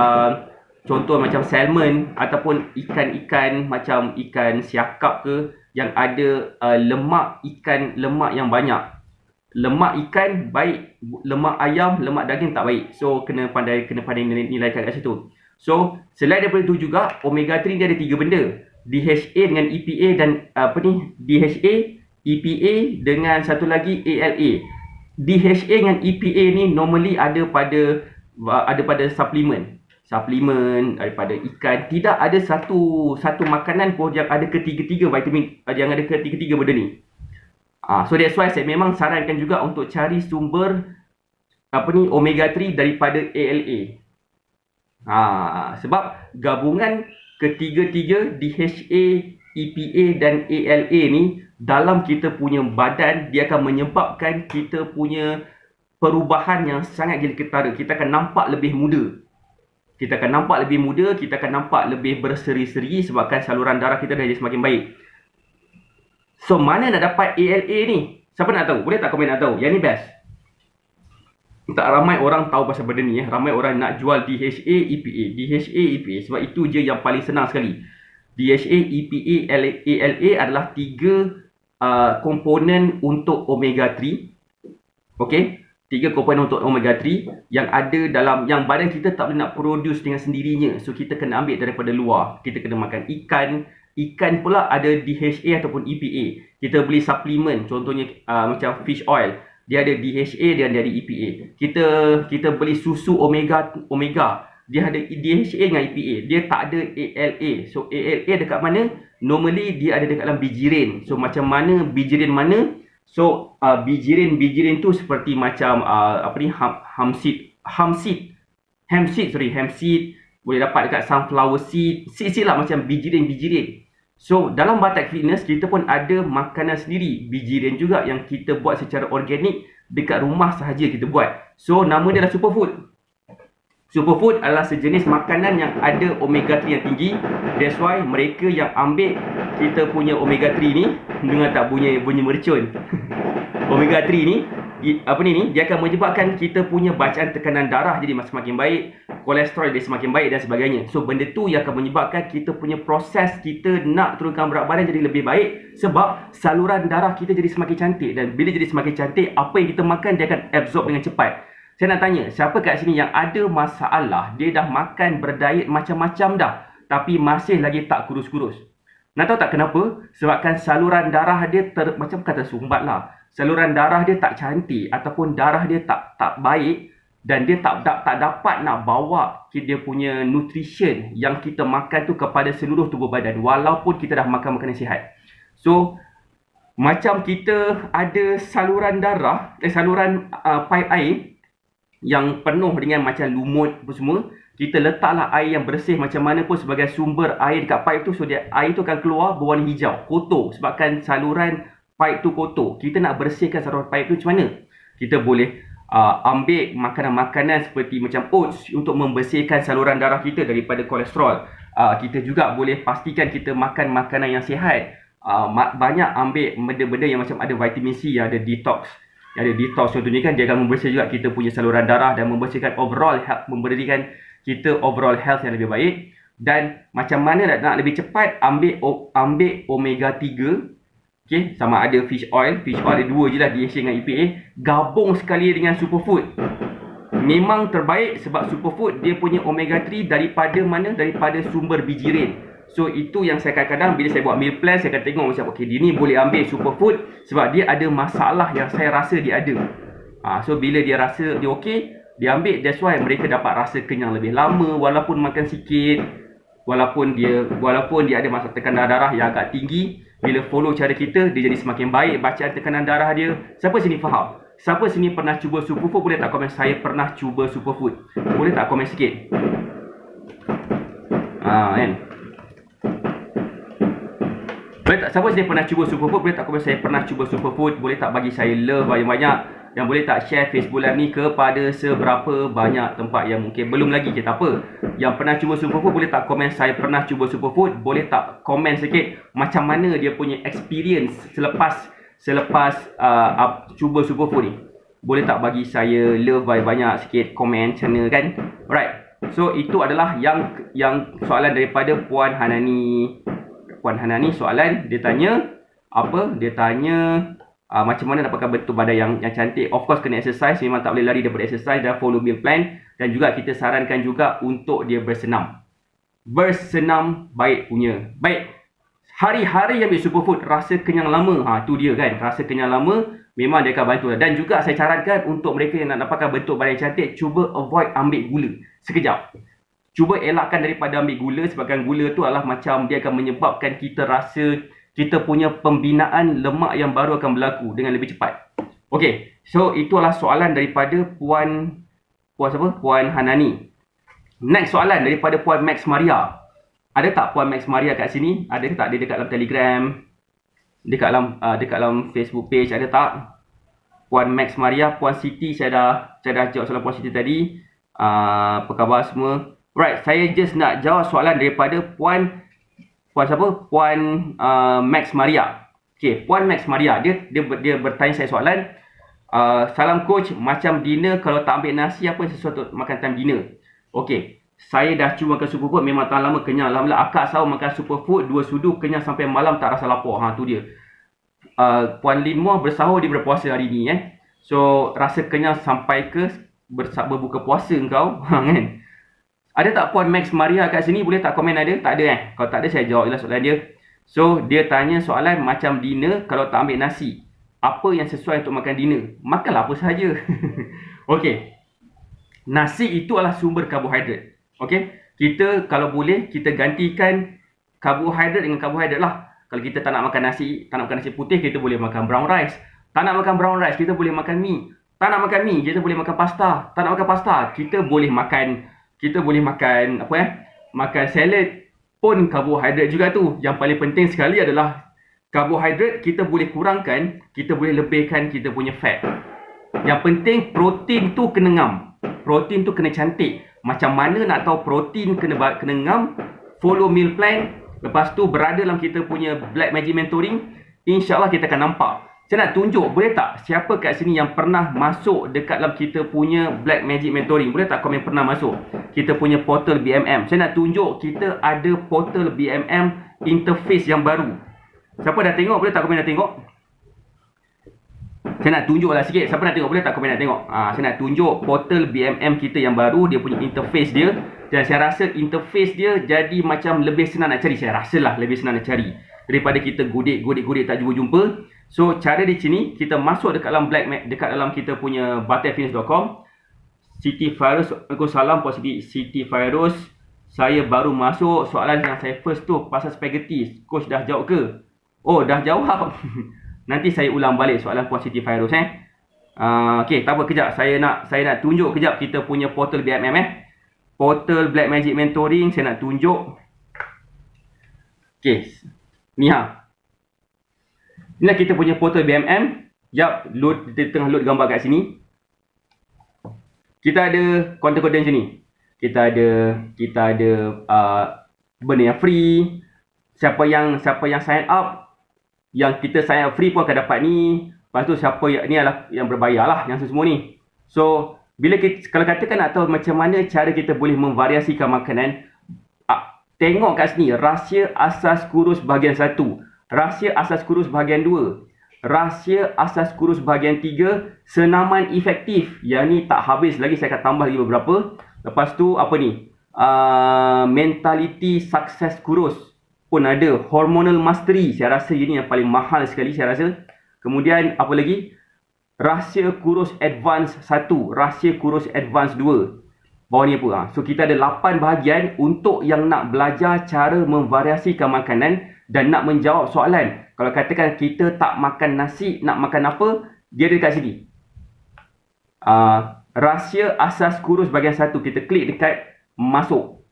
contoh macam salmon ataupun ikan-ikan macam ikan siakap ke yang ada lemak yang banyak. Lemak ikan baik, lemak ayam, lemak daging tak baik. So kena pandai nilai kat situ. So selain daripada itu juga omega 3 dia ada 3 benda. DHA dengan EPA dan DHA, EPA dengan satu lagi ALA. DHA dengan EPA ni normally ada pada suplemen daripada ikan. Tidak ada satu makanan pun yang ada ketiga-tiga vitamin, yang ada ketiga-tiga benda ni. So that's why saya memang sarankan juga untuk cari sumber omega 3 daripada ALA. Sebab gabungan ketiga-tiga DHA, EPA dan ALA ni dalam kita punya badan, dia akan menyebabkan kita punya perubahan yang sangat gila ketara. Kita akan nampak lebih muda. Kita akan nampak lebih berseri-seri sebabkan saluran darah kita dah jadi semakin baik. So mana nak dapat ALA ni? Siapa nak tahu? Boleh tak komen nak tahu? Yang ni best. Tak ramai orang tahu pasal benda ni. Ramai orang nak jual DHA, EPA. Sebab itu je yang paling senang sekali. DHA, EPA, ALA adalah 3 komponen untuk omega 3. Okey? 3 komponen untuk omega 3 yang ada dalam, yang badan kita tak boleh nak produce dengan sendirinya. So kita kena ambil daripada luar. Kita kena makan ikan. Ikan pula ada DHA ataupun EPA. Kita beli suplemen, contohnya macam fish oil. Dia ada DHA dan dia ada EPA. Kita beli susu omega. Dia ada DHA dengan EPA. Dia tak ada ALA. So ALA dekat mana? Normally dia ada dekat dalam bijirin. So macam mana bijirin mana? So bijirin tu seperti macam hemp seed. Boleh dapat dekat sunflower seed lah, macam bijirin. So dalam Batak Fitness kita pun ada makanan sendiri, bijirin juga, yang kita buat secara organik dekat rumah sahaja kita buat. So nama dia adalah superfood. Superfood adalah sejenis makanan yang ada omega 3 yang tinggi. That's why mereka yang ambil kita punya omega 3 ni, dengar tak bunyi mercun. Omega 3 ni dia akan menyebabkan kita punya bacaan tekanan darah jadi semakin baik, kolesterol dia semakin baik dan sebagainya. So benda tu yang akan menyebabkan kita punya proses kita nak turunkan berat badan jadi lebih baik, sebab saluran darah kita jadi semakin cantik. Dan bila jadi semakin cantik, apa yang kita makan dia akan absorb dengan cepat. Saya nak tanya, siapa kat sini yang ada masalah, dia dah makan berdiet macam-macam dah, tapi masih lagi tak kurus-kurus? Nak tahu tak kenapa? Sebabkan saluran darah dia macam kata sumbat lah. Saluran darah dia tak cantik ataupun darah dia tak baik, dan dia tak dapat nak bawa dia punya nutrition yang kita makan tu kepada seluruh tubuh badan walaupun kita dah makan makanan sihat. So macam kita ada saluran darah, saluran paip air yang penuh dengan macam lumut apa semua, kita letaklah air yang bersih macam mana pun sebagai sumber air dekat paip tu. So air tu akan keluar berwarna hijau, kotor, sebabkan saluran paip tu kotor. Kita nak bersihkan saluran paip tu macam mana? Kita boleh ambil makanan-makanan seperti macam oats untuk membersihkan saluran darah kita daripada kolesterol. Kita juga boleh pastikan kita makan makanan yang sihat. banyak ambil benda-benda yang macam ada vitamin C, yang ada detox. Yang ada detox contohnya kan, dia akan membersihkan juga kita punya saluran darah dan membersihkan overall health, memberikan kita overall health yang lebih baik. Dan macam mana nak lebih cepat, ambil omega 3. Okay, sama ada fish oil ada dua je lah, DHA dengan EPA. Gabung sekali dengan superfood. Memang terbaik sebab superfood dia punya omega 3 daripada mana? Daripada sumber bijirin. So itu yang saya kadang-kadang bila saya buat meal plan, saya akan tengok macam okay, dia ni boleh ambil superfood sebab dia ada masalah yang saya rasa dia ada. So bila dia rasa dia okey, dia ambil. That's why mereka dapat rasa kenyang lebih lama walaupun makan sikit. Walaupun dia ada masalah tekanan darah yang agak tinggi, bila follow cara kita, dia jadi semakin baik bacaan tekanan darah dia. Siapa sini faham? Siapa sini pernah cuba superfood? Boleh tak komen saya pernah cuba superfood? Boleh tak komen sikit? Kan? Boleh tak, siapa sini pernah cuba superfood? Boleh tak komen saya pernah cuba superfood? Boleh tak bagi saya love banyak-banyak? Dan boleh tak share Facebook Live ni kepada seberapa banyak tempat yang mungkin belum lagi, kita apa? Yang pernah cuba superfood, boleh tak komen saya pernah cuba superfood? Boleh tak komen sikit macam mana dia punya experience selepas cuba superfood ni? Boleh tak bagi saya love banyak sikit, komen channel kan? Alright. So itu adalah yang soalan daripada Puan Hanani. Puan Hanani soalan dia tanya apa? Dia tanya macam mana dapatkan bentuk badan yang cantik. Of course kena exercise, memang tak boleh lari daripada exercise dan follow meal plan. Dan juga kita sarankan juga untuk dia bersenam. Bersenam baik punya. Baik. Hari-hari ambil superfood, rasa kenyang lama. Tu dia kan. Rasa kenyang lama memang dia akan bantu. Dan juga saya carankan untuk mereka yang nak dapatkan bentuk badan yang cantik, cuba avoid ambil gula. Sekejap. Cuba elakkan daripada ambil gula sebabkan gula tu adalah macam dia akan menyebabkan kita rasa kita punya pembinaan lemak yang baru akan berlaku dengan lebih cepat. Okey, so itulah soalan daripada Puan siapa? Puan Hanani. Next soalan daripada Puan Max Maria. Ada tak Puan Max Maria kat sini? Ada ke tak dia dekat dalam Telegram? Dekat dalam Facebook page ada tak? Puan Max Maria, Puan Siti saya dah jawab soalan Puan Siti tadi. Apa khabar semua? Right, saya just nak jawab soalan daripada Puan siapa? Puan Max Maria. Okey, Puan Max Maria, dia bertanya saya soalan. Salam coach, macam dinner kalau tak ambil nasi, apa yang sesuatu makan time dinner? Okey, saya dah cuba makan superfood, memang tahan lama kenyang. Alhamdulillah, akak sahur makan superfood 2 sudu, kenyang sampai malam tak rasa lapar. Tu dia. Puan Lin Moh bersahur, dia berpuasa hari ni So rasa kenyang sampai ke berbuka puasa engkau kan? Ada tak Puan Max Maria kat sini? Boleh tak komen ada? Tak ada Kalau tak ada saya jawab je lah soalan dia. So dia tanya soalan macam dinner kalau tak ambil nasi, apa yang sesuai untuk makan dinner? Makanlah apa sahaja. Okey. Nasi itu adalah sumber karbohidrat. Okey. Kita kalau boleh kita gantikan karbohidrat dengan karbohidrat lah. Kalau kita tak nak makan nasi putih, kita boleh makan brown rice. Tak nak makan brown rice, kita boleh makan mi. Tak nak makan mi, kita boleh makan pasta. Tak nak makan pasta, kita boleh makan makan salad pun karbohidrat juga tu. Yang paling penting sekali adalah karbohidrat kita boleh kurangkan, kita boleh lebihkan kita punya fat. Yang penting protein tu kena ngam. Protein tu kena cantik. Macam mana nak tahu protein kena ngam? Follow meal plan. Lepas tu berada dalam kita punya Black Magic Mentoring. InsyaAllah kita akan nampak. Saya nak tunjuk, boleh tak siapa kat sini yang pernah masuk dekat dalam kita punya Black Magic Mentoring? Boleh tak komen pernah masuk kita punya portal BMM? Saya nak tunjuk kita ada portal BMM interface yang baru. Siapa dah tengok? Boleh tak komen dah tengok? Saya nak tunjuk lah sikit. Siapa nak tengok? Boleh tak komen nak tengok? Saya nak tunjuk portal BMM kita yang baru. Dia punya interface dia. Dan saya rasa interface dia jadi macam lebih senang nak cari. Saya rasa lah lebih senang nak cari daripada kita godik tak jumpa-jumpa. So cara di sini kita masuk dekat dalam kita punya butterfitness.com. Siti Fairuz, Waalaikumsalam Puan Siti Fairuz. Saya baru masuk. Soalan yang saya first tu pasal spaghetti. Coach dah jawab ke? Oh, dah jawab. Nanti saya ulang balik soalan Puan Siti Fairuz Okey, tak apa kejap. Saya nak tunjuk kejap kita punya portal BMM Portal Black Magic Mentoring saya nak tunjuk. Okey. Ni inilah kita punya portal BMM. Jap, kita tengah load gambar kat sini. Kita ada konten-konten sini. Kita ada benda yang free. Siapa yang sign up yang kita sign up free pun akan dapat ni. Lepas tu siapa yang ni adalah yang berbayar lah, yang semua ni. So bila kita, kalau katakan nak tahu macam mana cara kita boleh memvariasikan makanan, tengok kat sini, rahsia asas kurus bahagian 1, rahsia asas kurus bahagian 2, rahsia asas kurus bahagian 3, senaman efektif. Yang ni tak habis lagi, saya akan tambah lagi beberapa. Lepas tu apa ni? Mentality sukses kurus pun ada. Hormonal mastery, saya rasa ini yang paling mahal sekali saya rasa. Kemudian apa lagi? Rahsia kurus advance 1, rahsia kurus advance 2. Bawah ni apa? So kita ada 8 bahagian untuk yang nak belajar cara memvariasikan makanan dan nak menjawab soalan. Kalau katakan kita tak makan nasi, nak makan apa? Dia ada dekat sini. Rahsia asas kurus bahagian 1, kita klik dekat masuk.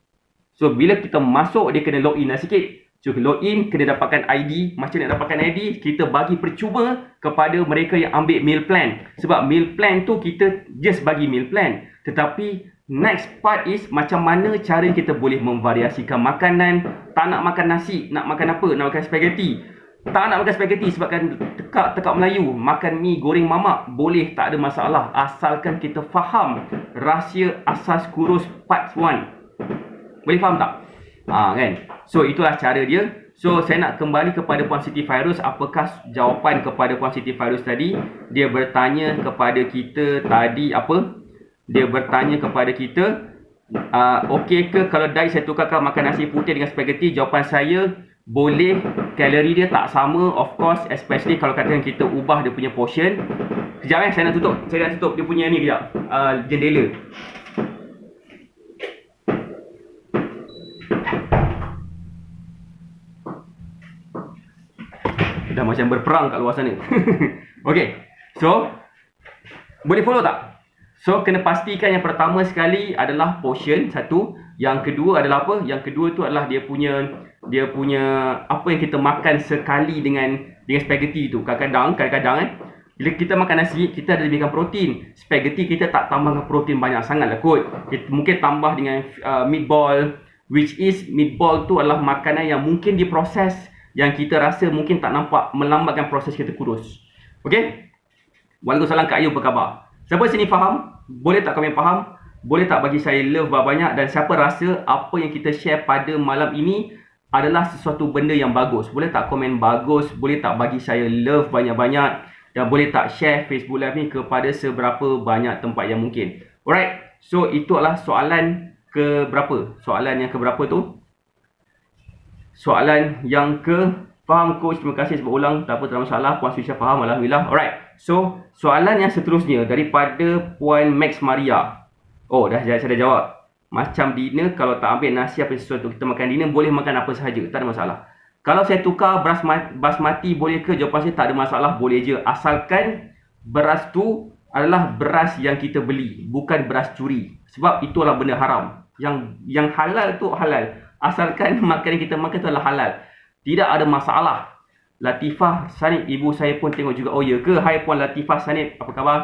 So bila kita masuk, dia kena login lah sikit. So login, kena dapatkan ID. Macam nak dapatkan ID, kita bagi percuma kepada mereka yang ambil meal plan. Sebab meal plan tu kita just bagi meal plan. Tetapi next part is macam mana cara kita boleh memvariasikan makanan. Tak nak makan nasi, nak makan apa? Nak makan spaghetti. Tak nak makan spaghetti sebabkan tekak Melayu. Makan mi goreng mamak, boleh, tak ada masalah. Asalkan kita faham rahsia asas kurus part 1. Boleh faham tak? Kan? So itulah cara dia. So saya nak kembali kepada Puan Siti Fairuz. Apakah jawapan kepada Puan Siti Fairuz tadi? Dia bertanya kepada kita tadi apa? Dia bertanya kepada kita, okey ke kalau diet saya tukarkan makan nasi putih dengan spaghetti? Jawapan saya, boleh. Kalori dia tak sama, of course, especially kalau katakan kita ubah dia punya portion. Sekejap saya nak tutup. Saya nak tutup dia punya ni kejap. Jendela. Dah macam berperang kat luar sana. Okey. So, boleh follow tak? So, kena pastikan yang pertama sekali adalah portion, satu. Yang kedua adalah apa? Yang kedua tu adalah dia punya apa yang kita makan sekali dengan spaghetti tu. Kadang-kadang bila kita makan nasi, kita ada lebihkan protein. Spaghetti kita tak tambahkan protein banyak sangat lah kot. Kita mungkin tambah dengan meatball, which is meatball tu adalah makanan yang mungkin diproses, yang kita rasa mungkin tak nampak melambatkan proses kita kurus. Okey? Waalaikumsalam Kak Ayu, apa khabar? Siapa sini faham? Boleh tak komen faham? Boleh tak bagi saya love banyak? Dan siapa rasa apa yang kita share pada malam ini adalah sesuatu benda yang bagus? Boleh tak komen bagus? Boleh tak bagi saya love banyak-banyak? Dan boleh tak share Facebook Live ni kepada seberapa banyak tempat yang mungkin? Alright, so itu adalah soalan ke berapa? Soalan yang ke berapa tu? Soalan yang ke, faham coach, terima kasih sebab ulang. Tak apa, tak ada masalah. Puan Suisha faham, alhamdulillah. Alright, so soalan yang seterusnya daripada Puan Max Maria. Oh, saya dah jawab. Macam dinner, kalau tak ambil nasi apa sesuatu kita makan dinner, boleh makan apa sahaja, tak ada masalah. Kalau saya tukar beras basmati, boleh ke? Jawapan saya, tak ada masalah, boleh je. Asalkan beras tu adalah beras yang kita beli, bukan beras curi. Sebab itu adalah benda haram. Yang halal tu halal. Asalkan makanan kita makan tu adalah halal, tidak ada masalah. Latifah Sanib, ibu saya pun tengok juga. Oh ya ke? Hai Puan Latifah Sanib, apa khabar?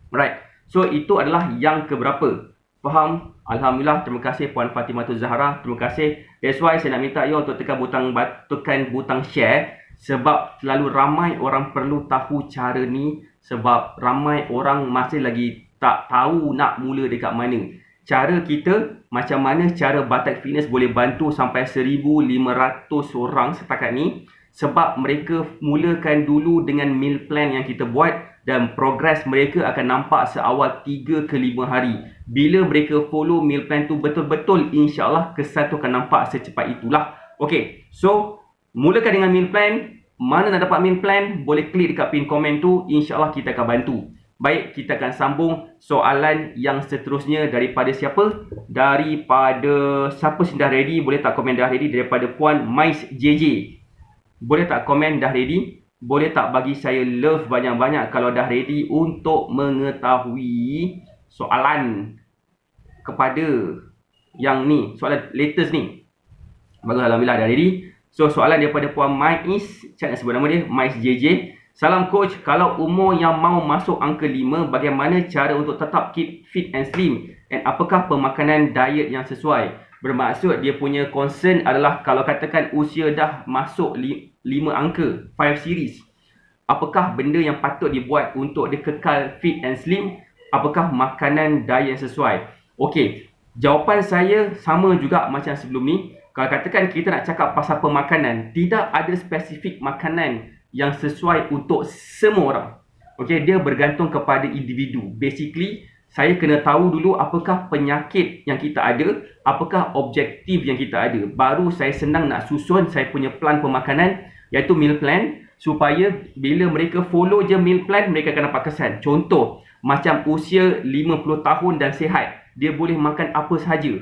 Right, so itu adalah yang keberapa? Faham? Alhamdulillah, terima kasih Puan Fatimatul Zahra, terima kasih. That's why saya nak minta you untuk tekan butang share. Sebab terlalu ramai orang perlu tahu cara ni. Sebab ramai orang masih lagi tak tahu nak mula dekat mana. Cara kita, macam mana cara Batak Fitness boleh bantu sampai 1,500 orang setakat ni. Sebab mereka mulakan dulu dengan meal plan yang kita buat. Dan progres mereka akan nampak seawal 3 ke 5 hari. Bila mereka follow meal plan tu betul-betul, insyaAllah kesan tu akan nampak secepat itulah. Okay, so mulakan dengan meal plan. Mana nak dapat meal plan? Boleh klik dekat pin komen tu. InsyaAllah kita akan bantu. Baik, kita akan sambung soalan yang seterusnya daripada siapa? Daripada siapa sih dah ready? Boleh tak komen dah ready? Daripada Puan Mais JJ. Boleh tak komen dah ready? Boleh tak bagi saya love banyak-banyak kalau dah ready untuk mengetahui soalan kepada yang ni, soalan latest ni. Bagus, alhamdulillah dah ready. So soalan daripada Puan Mais, saya nak sebut nama dia, Mais JJ. Salam coach, kalau umur yang mau masuk angka 5, bagaimana cara untuk tetap keep fit and slim? And apakah pemakanan diet yang sesuai? Bermaksud dia punya concern adalah kalau katakan usia dah masuk 5 angka, 5 series, apakah benda yang patut dibuat untuk dia kekal fit and slim? Apakah makanan diet yang sesuai? Okey, jawapan saya sama juga macam sebelum ni. Kalau katakan kita nak cakap pasal pemakanan, tidak ada spesifik makanan yang sesuai untuk semua orang. Okey, dia bergantung kepada individu. Basically, saya kena tahu dulu apakah penyakit yang kita ada, apakah objektif yang kita ada. Baru saya senang nak susun saya punya plan pemakanan, iaitu meal plan, supaya bila mereka follow je meal plan, mereka akan dapat kesan. Contoh, macam usia 50 tahun dan sihat, dia boleh makan apa sahaja,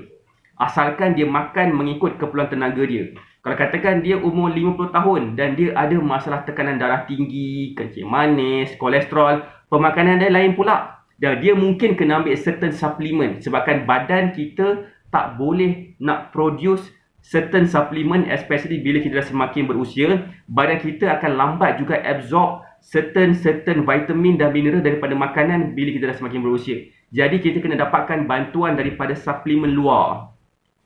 asalkan dia makan mengikut keperluan tenaga dia. Kalau katakan dia umur 50 tahun dan dia ada masalah tekanan darah tinggi, kencing manis, kolesterol, pemakanan dia lain pula. Dan dia mungkin kena ambil certain supplement, sebabkan badan kita tak boleh nak produce certain supplement, especially bila kita dah semakin berusia. Badan kita akan lambat juga absorb certain vitamin dan mineral daripada makanan bila kita dah semakin berusia. Jadi kita kena dapatkan bantuan daripada suplemen luar.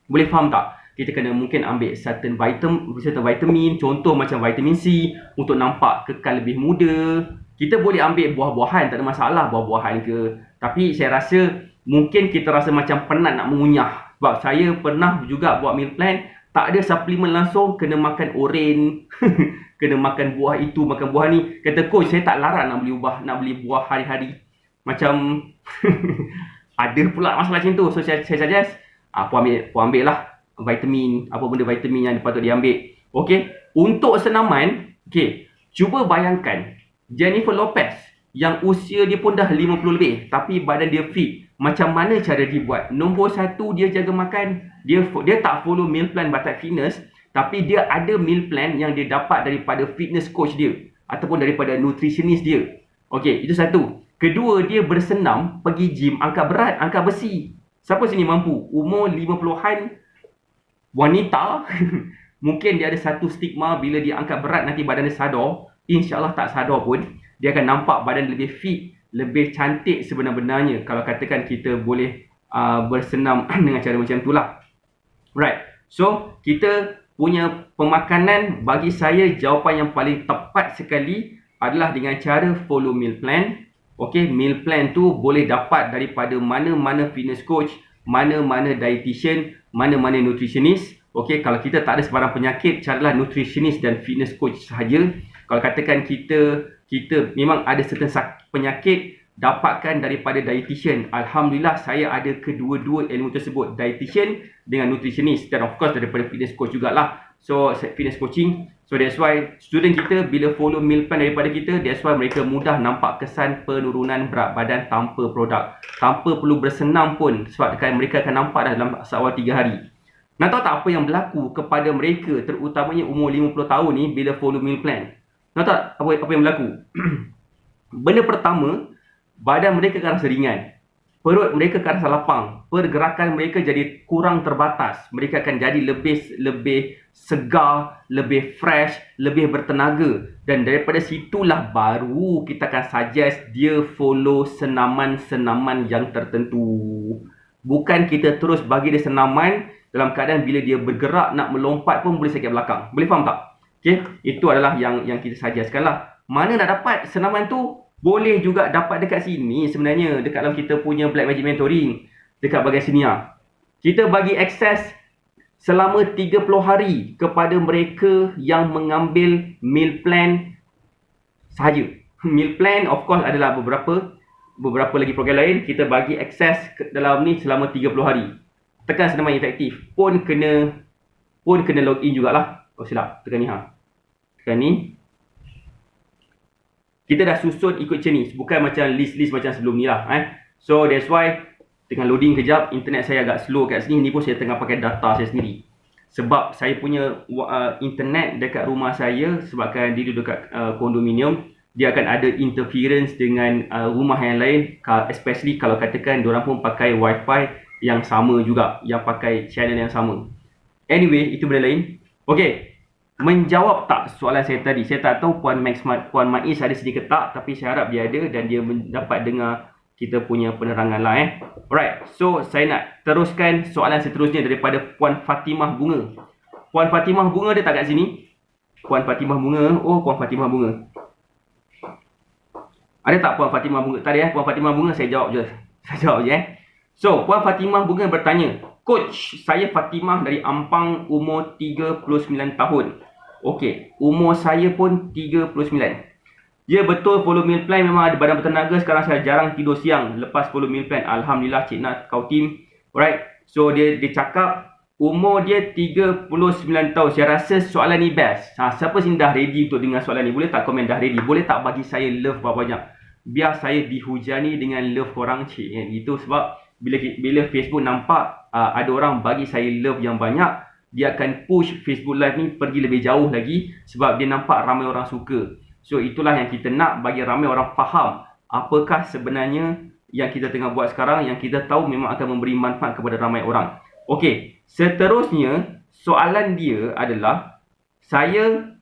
Boleh faham tak? Kita kena mungkin ambil certain vitamin, contoh macam vitamin C untuk nampak kekal lebih muda. Kita boleh ambil buah-buahan, tak ada masalah buah-buahan ke. Tapi saya rasa mungkin kita rasa macam penat nak mengunyah. Sebab saya pernah juga buat meal plan, tak ada suplemen langsung, kena makan oren, kena makan buah itu, makan buah ni. Kata coach, saya tak larat nak beli buah hari-hari. Macam ada pula masalah macam tu. So saya suggest puan ambil lah vitamin, apa benda vitamin yang patut diambil. Okey, untuk senaman, okey, cuba bayangkan Jennifer Lopez yang usia dia pun dah 50 lebih tapi badan dia fit. Macam mana cara dia buat? Nombor satu, dia jaga makan. Dia tak follow meal plan Batak Fitness, tapi dia ada meal plan yang dia dapat daripada fitness coach dia ataupun daripada nutritionist dia. Okey, itu satu. Kedua, dia bersenam, pergi gym, angkat berat, angkat besi. Siapa sini mampu? Umur 50-an wanita mungkin dia ada satu stigma bila dia angkat berat nanti badan dia sadar. InsyaAllah tak sadar pun, dia akan nampak badan lebih fit, lebih cantik sebenar-benarnya kalau katakan kita boleh bersenam dengan cara macam itulah. Right, so kita punya pemakanan, bagi saya jawapan yang paling tepat sekali adalah dengan cara follow meal plan. Okay, meal plan tu boleh dapat daripada mana-mana fitness coach, mana-mana dietitian, mana-mana nutritionist. Okay, kalau kita tak ada sebarang penyakit, carilah nutritionist dan fitness coach sahaja. Kalau katakan kita memang ada certain penyakit, dapatkan daripada dietitian. Alhamdulillah saya ada kedua-dua ilmu tersebut, dietitian dengan nutritionist, dan of course daripada fitness coach jugalah. So fitness coaching. So that's why student kita bila follow meal plan daripada kita, that's why mereka mudah nampak kesan penurunan berat badan tanpa produk, tanpa perlu bersenam pun, sebab mereka akan nampak dah dalam seawal 3 hari. Nak tahu tak apa yang berlaku kepada mereka, terutamanya umur 50 tahun ni bila follow meal plan? Nak tahu tak apa yang berlaku? Benda pertama, badan mereka akan rasa ringan, perut mereka akan rasa lapang, pergerakan mereka jadi kurang terbatas, mereka akan jadi lebih segar, lebih fresh, lebih bertenaga. Dan daripada situlah baru kita akan suggest dia follow senaman-senaman yang tertentu. Bukan kita terus bagi dia senaman dalam keadaan bila dia bergerak nak melompat pun boleh sakit belakang. Boleh faham tak? Okay, itu adalah yang kita suggestkan lah. Mana nak dapat senaman tu? Boleh juga dapat dekat sini sebenarnya, dekat dalam kita punya Black Magic Mentoring, dekat bahagian sini lah. Kita bagi akses selama 30 hari kepada mereka yang mengambil meal plan sahaja. Meal plan of course adalah beberapa lagi program lain. Kita bagi akses dalam ni selama 30 hari. Tekan senaman efektif. Pun kena login jugalah. Oh silap, tekan ni ha. Tekan ni. Kita dah susun ikut macam ni, bukan macam list-list macam sebelum ni lah. So that's why dengan loading kejap, internet saya agak slow kat sini. Ni pun saya tengah pakai data saya sendiri. Sebab saya punya internet dekat rumah saya, sebabkan dia dekat kondominium, dia akan ada interference dengan rumah yang lain, especially kalau katakan diorang pun pakai wifi yang sama juga, yang pakai channel yang sama. Anyway, itu benda lain. Okay, menjawab tak soalan saya tadi? Saya tak tahu Puan Maiz ada sini ke tak, tapi saya harap dia ada dan dia dapat dengar kita punya penerangan lah Alright, so saya nak teruskan soalan seterusnya daripada Puan Fatimah Bunga. Puan Fatimah Bunga dia tak kat sini? Puan Fatimah Bunga, oh Puan Fatimah Bunga. Ada tak Puan Fatimah Bunga? Tak ada Puan Fatimah Bunga, saya jawab je. Saya jawab je So, Puan Fatimah Bunga bertanya, Coach, saya Fatimah dari Ampang, umur 39 tahun. Okey, umur saya pun 39. Ya betul follow meal plan memang ada badan bertenaga. Sekarang saya jarang tidur siang lepas follow meal plan. Alhamdulillah Cik Nat kau team. Alright. So dia cakap umur dia 39 tahun. Saya rasa soalan ni best. Siapa sini dah ready untuk dengar soalan ni? Boleh tak komen dah ready? Boleh tak bagi saya love berapa banyak? Biar saya dihujani dengan love korang cik. Itu sebab bila Facebook nampak ada orang bagi saya love yang banyak, dia akan push Facebook Live ni pergi lebih jauh lagi. Sebab dia nampak ramai orang suka. So itulah yang kita nak, bagi ramai orang faham apakah sebenarnya yang kita tengah buat sekarang, yang kita tahu memang akan memberi manfaat kepada ramai orang. Okey, seterusnya soalan dia adalah, saya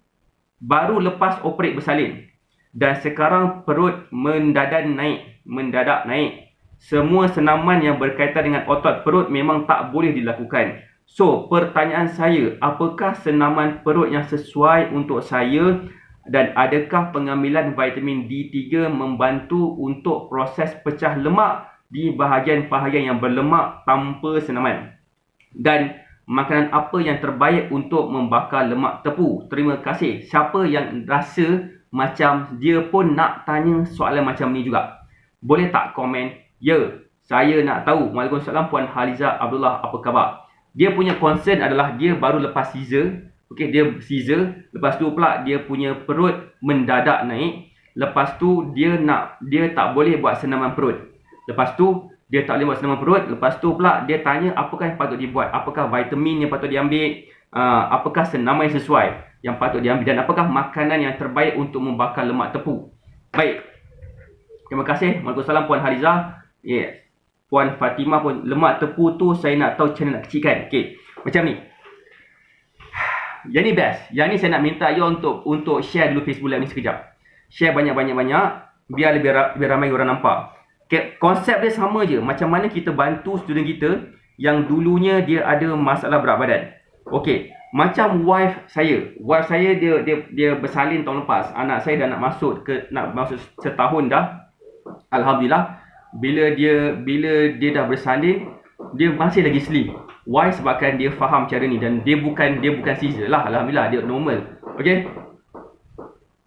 baru lepas operate bersalin dan sekarang perut mendadak naik. Semua senaman yang berkaitan dengan otot perut memang tak boleh dilakukan. So pertanyaan saya, apakah senaman perut yang sesuai untuk saya? Dan adakah pengambilan vitamin D3 membantu untuk proses pecah lemak di bahagian-bahagian yang berlemak tanpa senaman? Dan makanan apa yang terbaik untuk membakar lemak tepu? Terima kasih. Siapa yang rasa macam dia pun nak tanya soalan macam ni juga? Boleh tak komen? Ya, saya nak tahu. Waalaikumsalam Puan Haliza Abdullah, apa khabar? Dia punya concern adalah dia baru lepas Caesar. Okey, dia Caesar, lepas tu pula dia punya perut mendadak naik. Lepas tu dia tak boleh buat senaman perut. Lepas tu dia tak boleh buat senaman perut. Lepas tu pula dia tanya apakah yang patut dibuat? Apakah vitamin yang patut diambil? Apakah senaman yang sesuai yang patut diambil? Dan apakah makanan yang terbaik untuk membakar lemak tepu? Baik. Terima kasih. Waalaikumsalam Puan Haliza. Yes. Puan Fatimah pun, lemak tepu tu saya nak tahu macam mana nak kecilkan. Okey. Macam ni. Yang ni best. Yang ni saya nak minta you untuk share dulu Facebook Live ni sekejap. Share banyak-banyak biar lebih ramai orang nampak. Okay, konsep dia sama je. Macam mana kita bantu student kita yang dulunya dia ada masalah berat badan. Okey, macam wife saya. Wife saya dia bersalin tahun lepas. Anak saya dah nak masuk setahun dah. Alhamdulillah. Bila dia dah bersalin, dia masih lagi slim. Why? Sebabkan dia faham cara ni dan dia bukan Caesar lah. Alhamdulillah dia normal. Okey.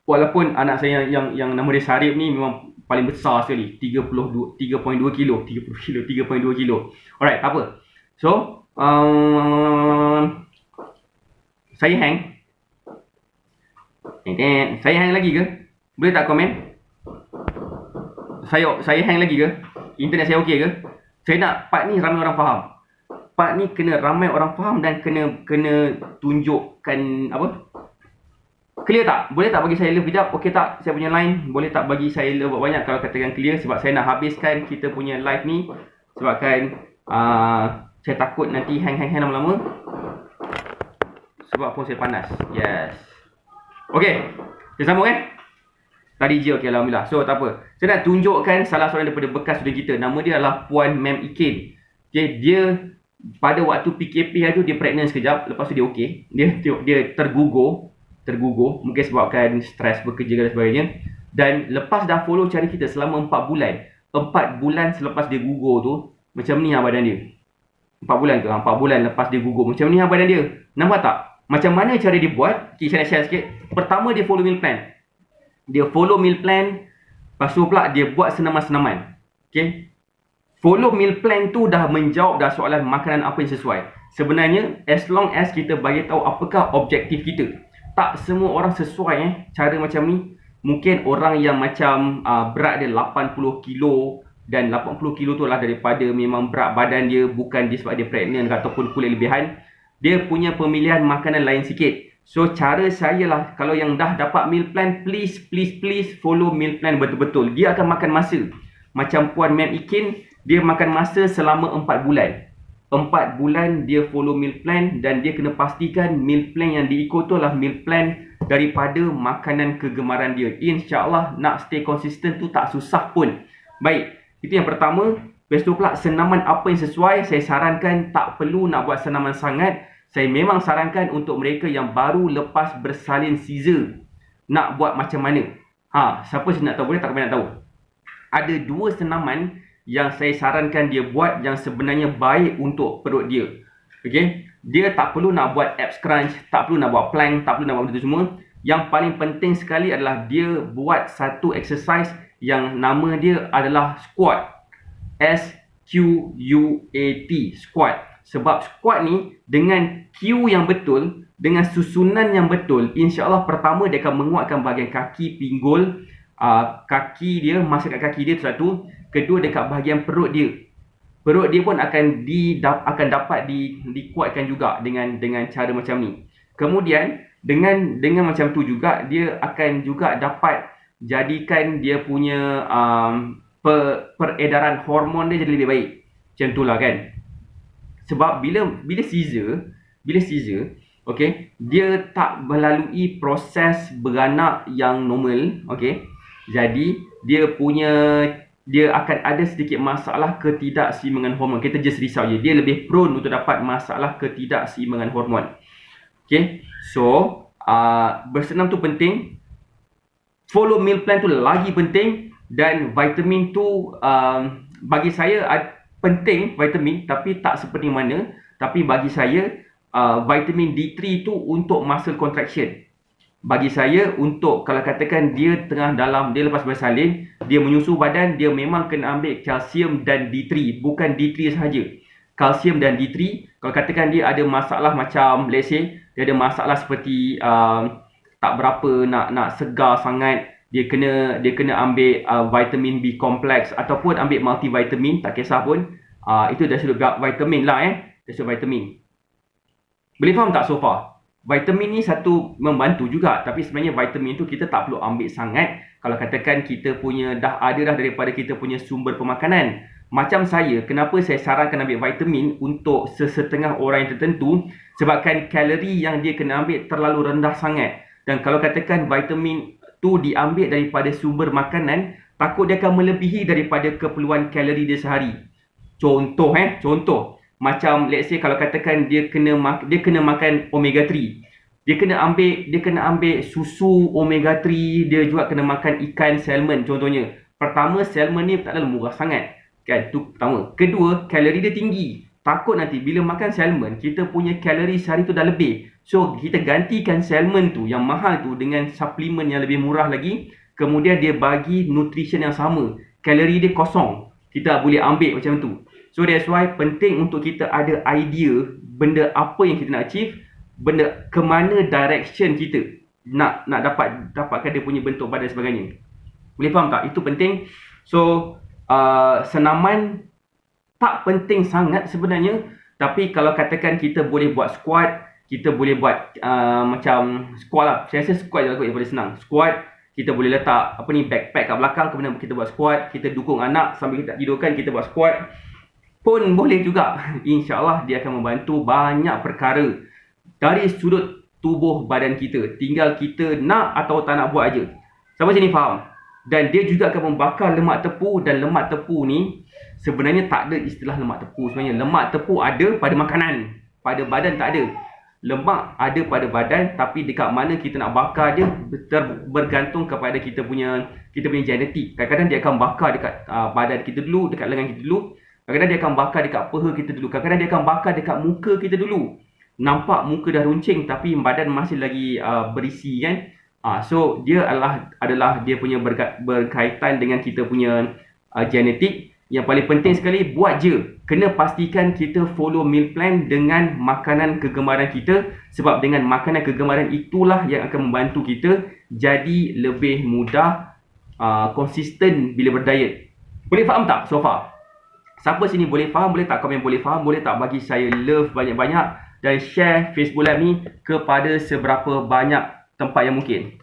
Walaupun anak saya yang nama dia Syarif ni memang paling besar sekali, 3.2 kilo. Alright, tak apa. So, saya hang. Saya hang lagi ke? Boleh tak komen? Saya hang lagi ke? Internet saya okey ke? Saya nak part ni ramai orang faham. Part ni kena ramai orang faham dan kena tunjukkan apa? Clear tak? Boleh tak bagi saya love kejap? Okey tak? Saya punya line. Boleh tak bagi saya love banyak kalau katakan clear? Sebab saya nak habiskan kita punya live ni. Sebabkan saya takut nanti hang lama-lama. Sebab phone saya panas. Yes. Okey. Kita sambung Tadi je okey, alhamdulillah. So tak apa. Saya nak tunjukkan salah seorang daripada bekas student kita. Nama dia adalah Puan Mem Ikin. Okay, dia pada waktu PKP tu dia pregnant sekejap, lepas tu dia okey. Dia tergugur mungkin sebabkan stres bekerja dan sebagainya. Dan lepas dah follow cara kita selama 4 bulan. 4 bulan selepas dia gugur tu, macam ni badan dia. 4 bulan ke? 4 bulan lepas dia gugur, macam ni badan dia. Nampak tak? Macam mana cara dia buat? Okay, saya nak share sikit. Pertama dia follow meal plan. Dia follow meal plan, lepas tu pula dia buat senaman-senaman. Okay. Follow meal plan tu dah menjawab dah soalan makanan apa yang sesuai. Sebenarnya, as long as kita bagi tahu apakah objektif kita. Tak semua orang sesuai cara macam ni. Mungkin orang yang macam berat dia 80 kilo dan 80 kilo tu lah daripada memang berat badan dia, bukan dia sebab dia pregnant ataupun kulit lebihan. Dia punya pemilihan makanan lain sikit. So cara saya lah, kalau yang dah dapat meal plan, please follow meal plan betul-betul. Dia akan makan masa. Macam Puan Mem Ikin, dia makan masa selama 4 bulan. 4 bulan dia follow meal plan dan dia kena pastikan meal plan yang diikut tu adalah meal plan daripada makanan kegemaran dia. InsyaAllah nak stay konsisten tu tak susah pun. Baik, Itu yang pertama. Lepas tu pula senaman apa yang sesuai, saya sarankan tak perlu nak buat senaman sangat. Saya memang sarankan untuk mereka yang baru lepas bersalin Caesar nak buat macam mana. Siapa sih nak tahu? Boleh tak kami nak tahu? Ada 2 senaman yang saya sarankan dia buat yang sebenarnya baik untuk perut dia. Okay? Dia tak perlu nak buat abs crunch, tak perlu nak buat plank, tak perlu nak buat itu semua. Yang paling penting sekali adalah dia buat satu exercise yang nama dia adalah squat. S-Q-U-A-T, squat. Sebab squat ni dengan Q yang betul, dengan susunan yang betul, insya-Allah pertama dia akan menguatkan bahagian kaki, pinggul, kaki dia, masa kat kaki dia tu satu. Kedua dekat bahagian perut dia. Perut dia pun akan dapat dikuatkan juga dengan cara macam ni. Kemudian dengan macam tu juga dia akan juga dapat jadikan dia punya peredaran hormon dia jadi lebih baik. Macam itulah kan. Sebab bila Caesar, okey, dia tak melalui proses beranak yang normal, okey. Jadi dia akan ada sedikit masalah ketidakseimbangan hormon. Kita just risau je. Dia lebih prone untuk dapat masalah ketidakseimbangan hormon. Okey. So, bersenam tu penting. Follow meal plan tu lagi penting. Dan vitamin tu bagi saya penting vitamin, tapi tak seperti mana. Tapi bagi saya vitamin D3 tu untuk muscle contraction. Bagi saya untuk kalau katakan dia lepas bersalin, dia menyusu badan, dia memang kena ambil kalsium dan D3, bukan D3 sahaja. Kalsium dan D3, kalau katakan dia ada masalah macam let's say dia ada masalah seperti tak berapa nak segar sangat, dia kena ambil vitamin B complex ataupun ambil multivitamin, tak kisah pun. Itu dah sudut vitamin lah dah sudut vitamin. Boleh faham tak so far? Vitamin ni satu membantu juga, tapi sebenarnya vitamin tu kita tak perlu ambil sangat kalau katakan kita punya dah ada daripada kita punya sumber pemakanan. Macam saya, kenapa saya sarankan ambil vitamin untuk sesetengah orang yang tertentu, sebabkan kalori yang dia kena ambil terlalu rendah sangat. Dan kalau katakan vitamin tu diambil daripada sumber makanan, takut dia akan melebihi daripada keperluan kalori dia sehari. Contoh macam let's say kalau katakan dia kena makan omega 3. Dia kena ambil susu omega 3, dia juga kena makan ikan salmon contohnya. Pertama, salmon ni tak terlalu murah sangat. Kan, tu pertama. Kedua, kalori dia tinggi. Takut nanti bila makan salmon, kita punya kalori sehari tu dah lebih. So, kita gantikan salmon tu yang mahal tu dengan suplemen yang lebih murah lagi. Kemudian dia bagi nutrition yang sama. Kalori dia kosong. Kita boleh ambil macam tu. So that's why penting untuk kita ada idea benda apa yang kita nak achieve, benda ke mana direction kita nak dapatkan dia punya bentuk badan dan sebagainya. Boleh faham tak? Itu penting. So senaman tak penting sangat sebenarnya, tapi kalau katakan kita boleh buat squat, kita boleh buat macam squat lah. Saya rasa squat je lah kot yang paling senang. Squat, kita boleh letak backpack kat belakang, kemudian kita buat squat, kita dukung anak sambil kita tidurkan, kita buat squat pun boleh juga. InsyaAllah dia akan membantu banyak perkara dari sudut tubuh badan kita. Tinggal kita nak atau tak nak buat aja. Sampai sini faham? Dan dia juga akan membakar lemak tepu, dan lemak tepu ni sebenarnya tak ada istilah lemak tepu sebenarnya. Lemak tepu ada pada makanan, pada badan tak ada. Lemak ada pada badan, tapi dekat mana kita nak bakar dia bergantung kepada kita punya genetik. Kadang-kadang dia akan bakar dekat badan kita dulu, dekat lengan kita dulu. Kadang-kadang dia akan bakar dekat peha kita dulu. Kadang-kadang dia akan bakar dekat muka kita dulu. Nampak muka dah runcing tapi badan masih lagi berisi kan. So dia adalah dia punya berkaitan dengan kita punya genetik. Yang paling penting sekali, buat je. Kena pastikan kita follow meal plan dengan makanan kegemaran kita. Sebab dengan makanan kegemaran itulah yang akan membantu kita jadi lebih mudah konsisten bila berdiet. Boleh faham tak so far? Siapa sini boleh faham? Boleh tak komen boleh faham? Boleh tak bagi saya love banyak-banyak dan share Facebook Live ni kepada seberapa banyak tempat yang mungkin.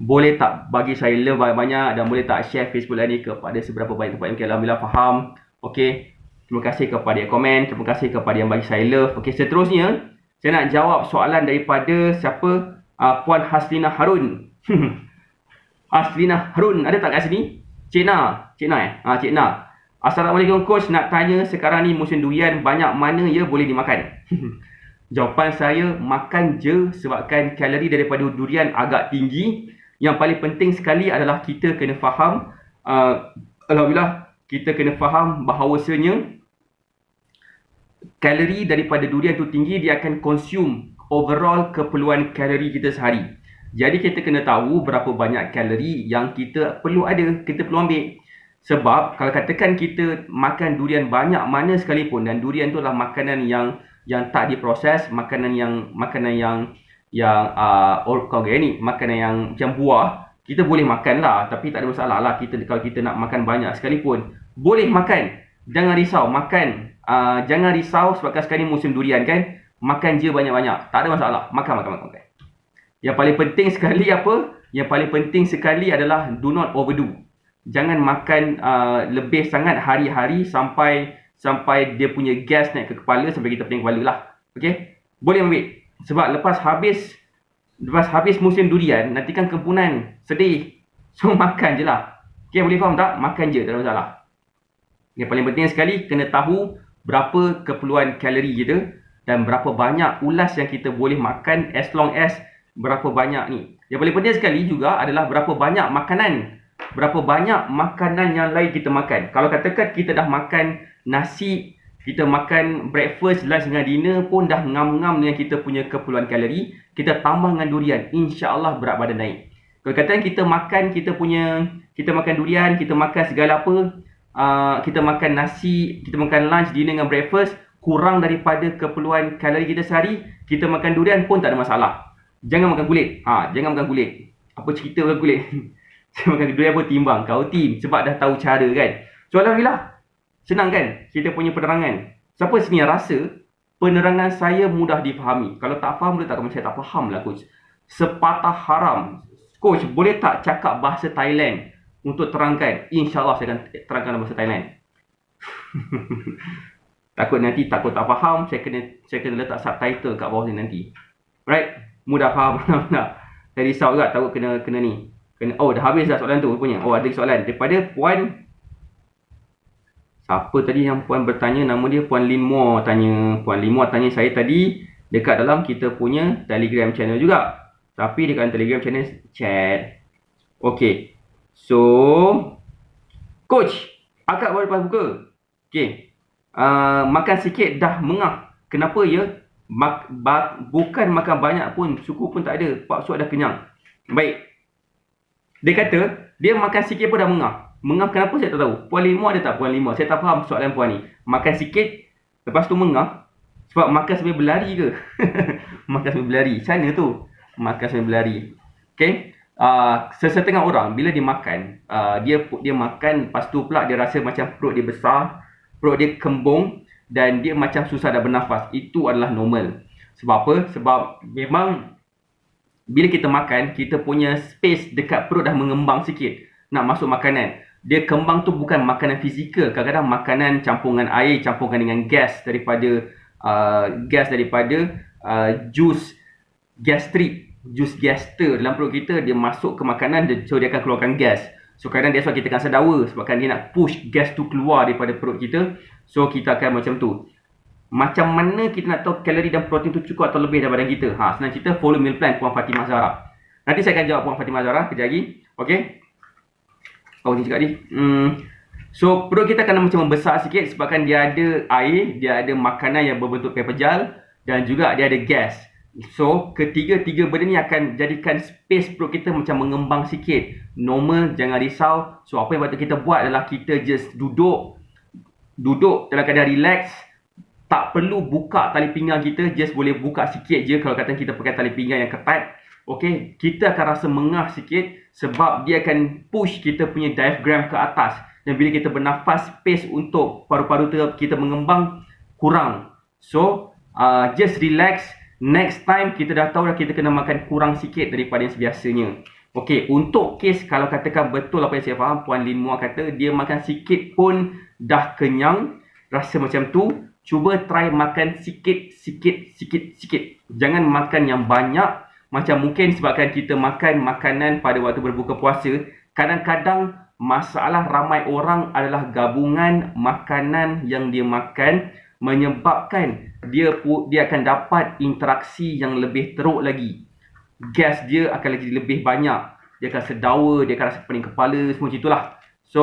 Boleh tak bagi saya love banyak-banyak dan boleh tak share Facebook Live ni kepada seberapa banyak tempat yang mungkin. Alhamdulillah faham. Okey. Terima kasih kepada yang komen, terima kasih kepada yang bagi saya love. Okey, seterusnya saya nak jawab soalan daripada siapa? Puan Haslina Harun. Aslina Harun, ada tak kat sini? Cik Na Cik Na. Assalamualaikum coach, nak tanya sekarang ni musim durian, banyak mana ya boleh dimakan? Jawapan saya, makan je sebabkan kalori daripada durian agak tinggi. Yang paling penting sekali adalah kita kena faham, alhamdulillah, kita kena faham bahawasanya kalori daripada durian tu tinggi, dia akan consume overall keperluan kalori kita sehari. Jadi kita kena tahu berapa banyak kalori yang kita perlu ambil. Sebab kalau katakan kita makan durian banyak mana sekalipun, dan durian tu adalah makanan yang tak diproses, makanan yang organik, makanan yang macam buah, kita boleh makan lah, tapi tak ada masalah lah. Kalau kita nak makan banyak sekalipun, boleh makan. Jangan risau, makan. Jangan risau sebab sekarang ni musim durian kan. Makan je banyak-banyak, tak ada masalah. Makan. Yang paling penting sekali apa? Yang paling penting sekali adalah do not overdo. Jangan makan lebih sangat hari-hari sampai dia punya gas naik ke kepala, sampai kita pening kepala lah. Okey? Boleh ambil. Sebab lepas habis musim durian, nanti kan kempunan, sedih. So makan je lah. Okey, boleh faham tak? Makan je, tak ada masalah. Yang paling penting sekali, kena tahu berapa keperluan kalori kita dan berapa banyak ulas yang kita boleh makan, as long as berapa banyak ni. Yang paling penting sekali juga adalah berapa banyak makanan yang lain kita makan. Kalau katakan kita dah makan nasi, kita makan breakfast, lunch dengan dinner pun dah ngam-ngam dengan kita punya keperluan kalori, kita tambah dengan durian, insya-Allah berat badan naik. Kalau katakan kita makan durian, kita makan segala apa, kita makan nasi, kita makan lunch, dinner dengan breakfast, kurang daripada keperluan kalori kita sehari, kita makan durian pun tak ada masalah. Jangan makan kulit. Jangan makan kulit. Apa cerita makan kulit? Saya makan durian pun timbang. Kau sebab dah tahu cara kan. So alhamdulillah, senang kan kita punya penerangan. Siapa sini yang rasa penerangan saya mudah difahami? Kalau tak faham, boleh tak? Kalau saya tak faham lah coach. Sepatah haram. Coach, boleh tak cakap bahasa Thailand untuk terangkan? InsyaAllah saya akan terangkan bahasa Thailand. Takut tak faham, saya kena letak subtitle kat bawah ni nanti. Right? Mudah faham. Saya risau juga, takut kena ni. Oh, dah habis dah soalan tu punya. Oh, ada soalan daripada Puan. Siapa tadi yang Puan bertanya? Nama dia Puan Lin Mo tanya. Puan Lin Mo tanya saya tadi dekat dalam kita punya Telegram channel juga. Tapi dekat Telegram channel chat. Okay. So, coach, akak baru lepas buka. Okay. Makan sikit dah mengah. Kenapa ya? Bukan makan banyak pun, suku pun tak ada. Pak Suat dah kenyang. Baik. Dia kata, dia makan sikit pun dah mengah. Mengah kenapa saya tak tahu. Puan Lima ada tak Puan Lima? Saya tak faham soalan Puan ni. Makan sikit, lepas tu mengah. Sebab makan sambil berlari ke? Makan sambil berlari. Sana tu. Makan sambil berlari. Okay. Sesetengah orang, bila dia makan, dia makan, lepas tu pula dia rasa macam perut dia besar, perut dia kembung, dan dia macam susah dah bernafas. Itu adalah normal. Sebab apa? Sebab memang bila kita makan, kita punya space dekat perut dah mengembang sikit nak masuk makanan. Dia kembang tu bukan makanan fizikal. Kadang-kadang makanan campungan air, campurkan dengan gas daripada jus gastrik, jus gaster dalam perut kita, dia masuk ke makanan, so dia akan keluarkan gas. So kadang dia sebab kita akan sedawa, sebabkan dia nak push gas tu keluar daripada perut kita. So kita akan macam tu. Macam mana kita nak tahu kalori dan protein tu cukup atau lebih dalam badan kita? Senang cerita, follow meal plan Puan Fatimah Zahra. Nanti saya akan jawab Puan Fatimah Zahra kejap lagi. Okay. Oh, ni cakap ni. So perut kita akan macam membesar sikit sebabkan dia ada air, dia ada makanan yang berbentuk paper gel, dan juga dia ada gas. So ketiga-tiga benda ni akan jadikan space perut kita macam mengembang sikit. Normal, jangan risau. So apa yang patut kita buat adalah kita just duduk dalam keadaan relax. Tak perlu buka tali pinggang kita, just boleh buka sikit je kalau kata kita pakai tali pinggang yang ketat. Okay, kita akan rasa mengah sikit sebab dia akan push kita punya diaphragm ke atas. Dan bila kita bernafas, space untuk paru-paru kita mengembang kurang. So, just relax. Next time kita dah tahu dah kita kena makan kurang sikit daripada yang sebiasanya. Okay, untuk kes kalau katakan betul apa yang saya faham, Puan Lin Mua kata dia makan sikit pun dah kenyang, rasa macam tu. Cuba try makan sikit. Jangan makan yang banyak. macam mungkin sebabkan kita makan makanan pada waktu berbuka puasa, kadang-kadang masalah ramai orang adalah gabungan makanan yang dia makan menyebabkan dia akan dapat interaksi yang lebih teruk lagi. Gas dia akan lagi lebih banyak. Dia akan sedawa, dia akan rasa pening kepala, semua macam itulah. So,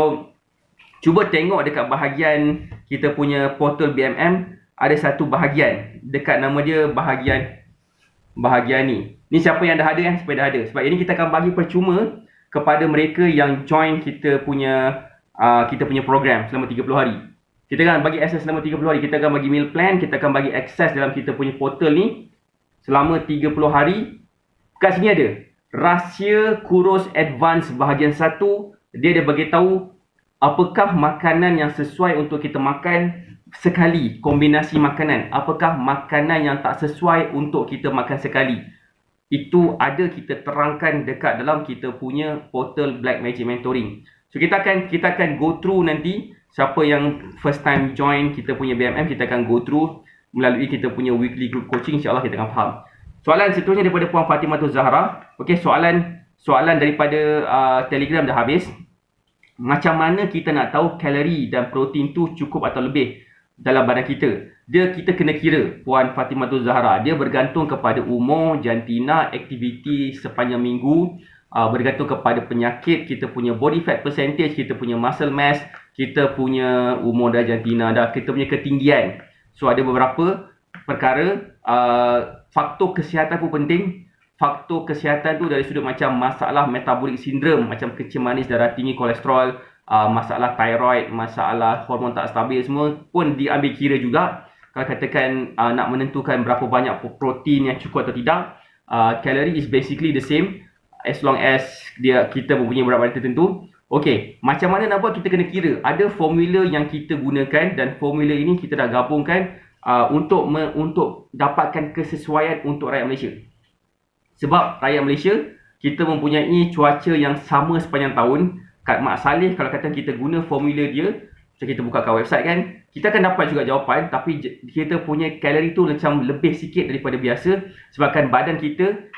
cuba tengok dekat bahagian kita punya portal BMM, ada satu bahagian. Dekat nama dia bahagian ni. Ni siapa yang dah ada kan? Supaya dah ada. Sebab ini kita akan bagi percuma kepada mereka yang join kita punya program selama 30 hari. Kita akan bagi akses selama 30 hari. Kita akan bagi meal plan, kita akan bagi akses dalam kita punya portal ni selama 30 hari. Kat sini ada rahsia kurus advance bahagian 1. Dia ada bagi tahu apakah makanan yang sesuai untuk kita makan sekali, kombinasi makanan. Apakah makanan yang tak sesuai untuk kita makan sekali. Itu ada kita terangkan dekat dalam kita punya portal Black Magic Mentoring. So kita akan go through nanti. Siapa yang first time join kita punya BMM, kita akan go through melalui kita punya weekly group coaching. InsyaAllah kita akan faham. Soalan seterusnya daripada Puan Fatimatul Zahra. Okey, soalan daripada Telegram dah habis. Macam mana kita nak tahu kalori dan protein tu cukup atau lebih dalam badan kita? Kita kena kira, Puan Fatimatul Zahra. Dia bergantung kepada umur, jantina, aktiviti sepanjang minggu, bergantung kepada penyakit, kita punya body fat percentage, kita punya muscle mass, kita punya umur dah, jantina dah, kita punya ketinggian. So ada beberapa perkara. Faktor kesihatan pun penting. Faktor kesihatan tu dari sudut macam masalah metabolic syndrome, macam kecil manis, darah tinggi, kolesterol, masalah thyroid, masalah hormon tak stabil, semua pun diambil kira juga. Kalau katakan nak menentukan berapa banyak protein yang cukup atau tidak, kalori is basically the same as long as kita mempunyai berat badan tertentu. Okey, macam mana nak buat, kita kena kira. Ada formula yang kita gunakan dan formula ini kita dah gabungkan untuk dapatkan kesesuaian untuk rakyat Malaysia. Sebab rakyat Malaysia, kita mempunyai cuaca yang sama sepanjang tahun. Kat Mak Saleh, kalau kata kita guna formula dia, macam kita buka kat website kan, kita akan dapat juga jawapan, tapi kita punya kalori tu macam lebih sikit daripada biasa. Sebabkan badan kita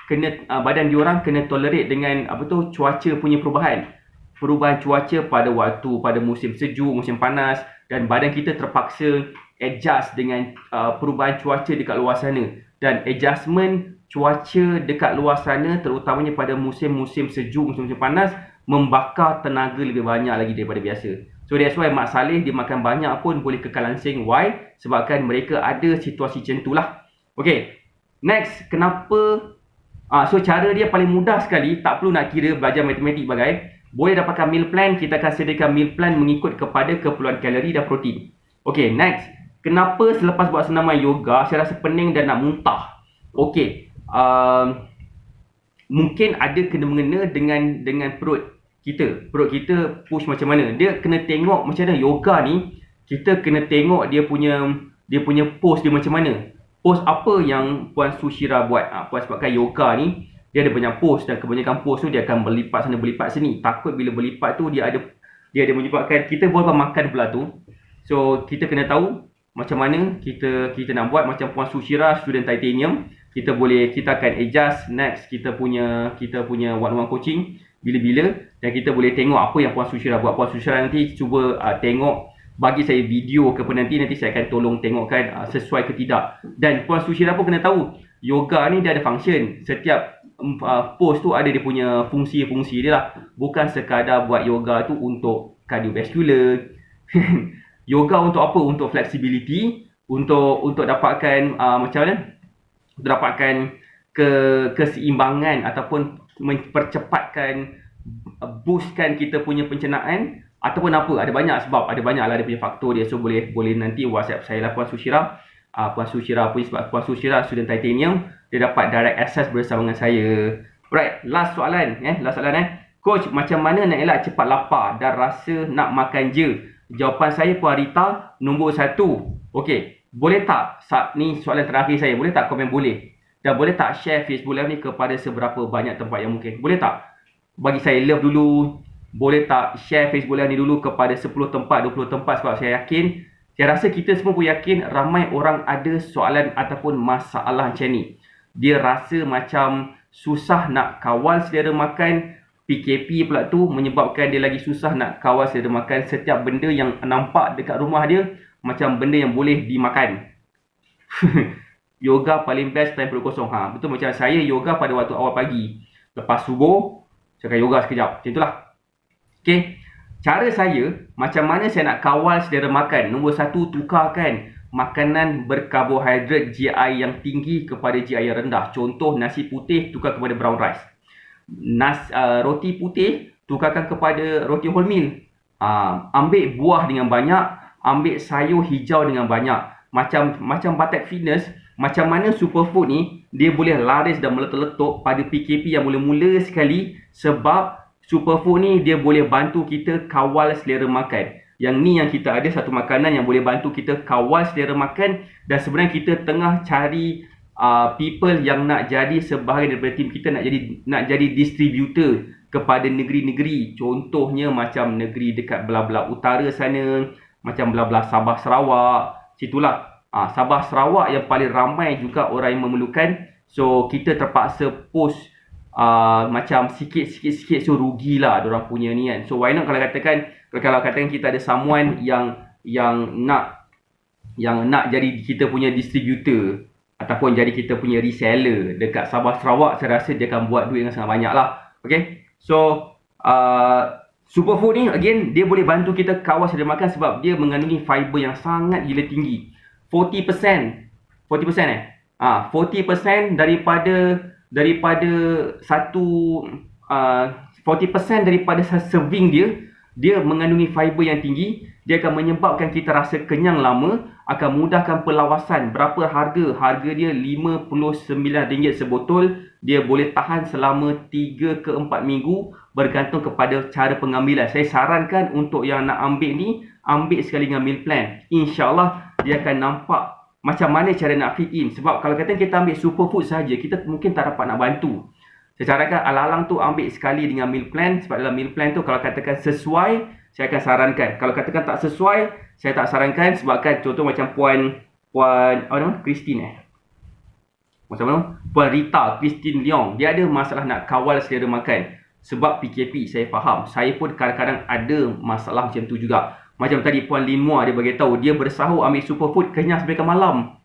badan diorang kena tolerate dengan cuaca punya perubahan. Perubahan cuaca pada musim sejuk, musim panas, dan badan kita terpaksa adjust dengan perubahan cuaca dekat luar sana. Dan adjustment cuaca dekat luar sana, terutamanya pada musim-musim sejuk, musim-musim panas, membakar tenaga lebih banyak lagi daripada biasa. So that's why Mak Saleh dia makan banyak pun boleh kekal langsing. Why? Sebabkan mereka ada situasi macam itulah. Okay, next, kenapa? So cara dia paling mudah sekali, tak perlu nak kira belajar matematik bagai. Boleh dapatkan meal plan, kita akan sediakan meal plan mengikut kepada keperluan kalori dan protein. Okay, next. Kenapa selepas buat senaman yoga, saya rasa pening dan nak muntah? Okay, mungkin ada kena-mengena dengan perut kita. Perut kita push macam mana. Dia kena tengok macam mana yoga ni. Kita kena tengok dia punya pose dia macam mana. Pose apa yang Puan Sushira buat. Puan sebabkan yoga ni, dia ada banyak pose. Dan kebanyakan pose tu dia akan berlipat sana, berlipat sini. Takut bila berlipat tu dia ada menyebabkan kita boleh makan pula tu. So kita kena tahu macam mana kita nak buat. Macam Puan Sushira, student titanium, kita akan adjust. Next, kita punya one-on-one coaching bila-bila, dan kita boleh tengok apa yang Puan Sushira buat. Puan Sushira nanti cuba tengok, bagi saya video ke nanti saya akan tolong tengokkan sesuai ke tidak. Dan Puan Sushira pun kena tahu yoga ni dia ada function. Setiap pose tu ada dia punya fungsi-fungsi dia lah. Bukan sekadar buat yoga tu untuk cardiovascular. Yoga untuk apa? Untuk flexibility, untuk dapatkan macam mana? Untuk dapatkan keseimbangan ataupun mempercepatkan, boostkan kita punya pencernaan ataupun apa. Ada banyak sebab, ada banyak lah dia punya faktor dia. So boleh nanti WhatsApp saya lah Puan Sushira. Puan Sushira pun, sebab Puan Sushira student titanium, dia dapat direct access bersama dengan saya. Right, last soalan. Coach, macam mana nak elak cepat lapar dan rasa nak makan je? Jawapan saya Puan Rita, nombor 1. Okey, boleh tak ni soalan terakhir saya, boleh tak komen boleh? Dan boleh tak share Facebook Live ni kepada seberapa banyak tempat yang mungkin? Boleh tak? Bagi saya love dulu. Boleh tak share Facebook Live ni dulu kepada 10 tempat, 20 tempat, sebab saya rasa kita semua pun yakin ramai orang ada soalan ataupun masalah macam ni. Dia rasa macam susah nak kawal selera makan. PKP pula tu menyebabkan dia lagi susah nak kawal selera makan. Setiap benda yang nampak dekat rumah dia macam benda yang boleh dimakan. Yoga paling best time perut kosong. Betul, macam saya yoga pada waktu awal pagi. Lepas subuh, saya akan yoga sekejap. Macam itulah. Okay. Cara saya, macam mana saya nak kawal selera makan. Nombor satu, tukarkan makanan berkarbohidrat GI yang tinggi kepada GI yang rendah. Contoh, nasi putih tukar kepada brown rice. Roti putih tukarkan kepada roti wholemeal. Ambil buah dengan banyak, ambil sayur hijau dengan banyak. Macam Batak Fitness, macam mana superfood ni dia boleh laris dan meletup-letup pada PKP yang mula-mula sekali, sebab superfood ni dia boleh bantu kita kawal selera makan. Yang ni yang kita ada satu makanan yang boleh bantu kita kawal selera makan, dan sebenarnya kita tengah cari people yang nak jadi sebahagian daripada tim kita, nak jadi distributor kepada negeri-negeri. Contohnya macam negeri dekat belah-belah utara sana, macam belah-belah Sabah Sarawak, situlah. Sabah Sarawak yang paling ramai juga orang yang memerlukan. So kita terpaksa post macam sikit-sikit, so rugilah diorang punya ni kan. So why not kalau katakan kita ada someone yang nak jadi kita punya distributor ataupun jadi kita punya reseller dekat Sabah Sarawak, saya rasa dia akan buat duit yang sangat banyak lah. Okay, so superfood ni again dia boleh bantu kita kawal selera makan sebab dia mengandungi fiber yang sangat gila tinggi. 40% daripada satu 40% daripada serving dia mengandungi fiber yang tinggi. Dia akan menyebabkan kita rasa kenyang lama, akan mudahkan perlawasan. Berapa harga? Harga dia RM59 sebotol. Dia boleh tahan selama 3 ke 4 minggu bergantung kepada cara pengambilan. Saya sarankan untuk yang nak ambil ni, ambil sekali dengan meal plan. InsyaAllah dia akan nampak macam mana cara nak fit in. Sebab kalau kata kita ambil superfood saja, kita mungkin tak dapat nak bantu. Saya sarankan alang-alang tu ambil sekali dengan meal plan. Sebab dalam meal plan tu kalau katakan sesuai, saya akan sarankan. Kalau katakan tak sesuai, saya tak sarankan. Sebabkan contoh macam Puan apa nama? Christine macam mana? Puan Rita, Christine Leong, dia ada masalah nak kawal selera makan. Sebab PKP, saya faham. Saya pun kadang-kadang ada masalah macam tu juga. Macam tadi Puan Lin Mua dia beritahu, dia bersahur ambil superfood, kenyang sampai ke malam.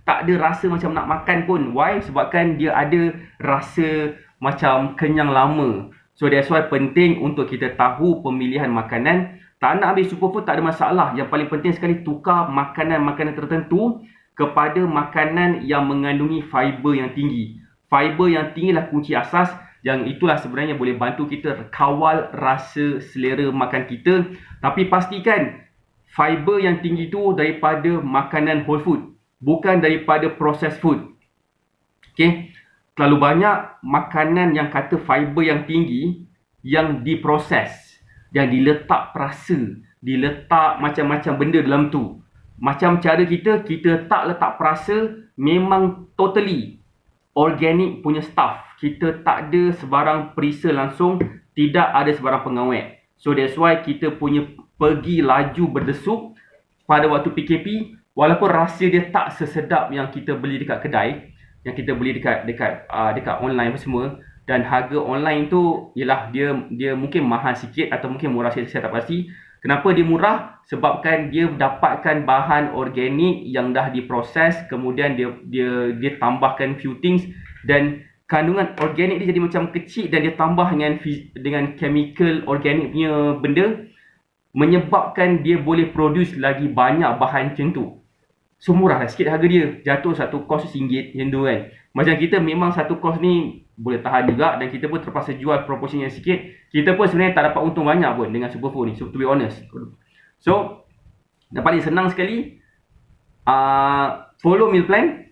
Tak ada rasa macam nak makan pun. Why? Sebabkan dia ada rasa macam kenyang lama. So that's why penting untuk kita tahu pemilihan makanan. Tak nak ambil superfood tak ada masalah. Yang paling penting sekali tukar makanan-makanan tertentu kepada makanan yang mengandungi fiber yang tinggi. Fiber yang tinggi lah kunci asas. Yang itulah sebenarnya boleh bantu kita kawal rasa selera makan kita. Tapi pastikan fiber yang tinggi tu daripada makanan whole food, bukan daripada processed food. Okay? Terlalu banyak makanan yang kata fiber yang tinggi yang diproses, yang diletak perasa, diletak macam-macam benda dalam tu. Macam cara kita tak letak perasa, memang totally organic punya stuff. Kita tak ada sebarang perisa langsung, tidak ada sebarang pengawet. So that's why kita punya pergi laju berdesuk pada waktu PKP, walaupun rasa dia tak sesedap yang kita beli dekat kedai, yang kita beli dekat online apa semua. Dan harga online tu ialah dia mungkin mahal sikit atau mungkin murah sikit, saya tak pasti. Kenapa dia murah? Sebabkan dia dapatkan bahan organik yang dah diproses, kemudian dia tambahkan few things, dan kandungan organik dia jadi macam kecil, dan dia tambah dengan chemical organik punya benda, menyebabkan dia boleh produce lagi banyak bahan macam tu. So murah lah sikit harga dia. Jatuh satu kos RM1 macam tu kan. Macam kita memang satu kos ni boleh tahan juga, dan kita pun terpaksa jual proportion yang sikit. Kita pun sebenarnya tak dapat untung banyak pun dengan superfood ni, so to be honest. So yang paling senang sekali, follow meal plan.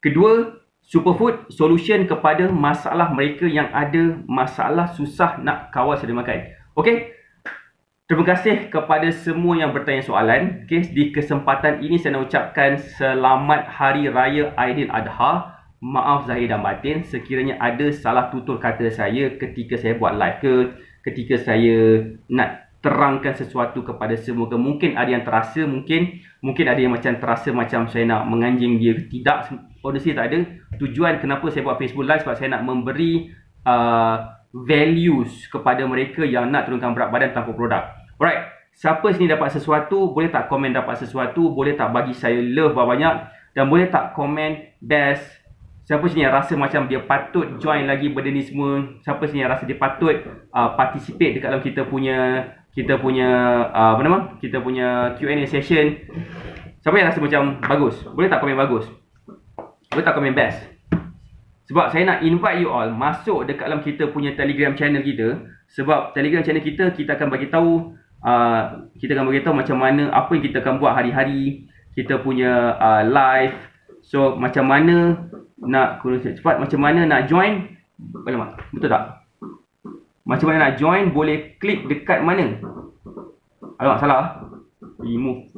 Kedua, superfood solution kepada masalah mereka yang ada masalah susah nak kawal selera makan. Okay, terima kasih kepada semua yang bertanya soalan. Okay, di kesempatan ini saya nak ucapkan selamat Hari Raya Aidiladha. Maaf zahir dan batin sekiranya ada salah tutur kata saya ketika saya buat live ke, ketika saya nak terangkan sesuatu kepada semua. Mungkin ada yang terasa, mungkin ada yang macam terasa macam saya nak menganjing dia. Tidak, honestly tak ada. Tujuan kenapa saya buat Facebook Live sebab saya nak memberi values kepada mereka yang nak turunkan berat badan tanpa produk. Alright, siapa sini dapat sesuatu, boleh tak komen dapat sesuatu, boleh tak bagi saya love banyak, dan boleh tak komen best. Siapa sini yang rasa macam dia patut join lagi benda ni semua? Siapa sini yang rasa dia patut participate dekat dalam kita punya kita punya Q&A session? Siapa yang rasa macam bagus? Boleh tak komen bagus? Boleh tak komen best? Sebab saya nak invite you all masuk dekat dalam kita punya Telegram channel kita. Sebab Telegram channel kita akan bagi tahu macam mana apa yang kita akan buat hari-hari, kita punya live. So macam mana nak cepat, macam mana nak join? Betul tak? Macam mana nak join, boleh klik dekat mana? Alamak, salah. Remove.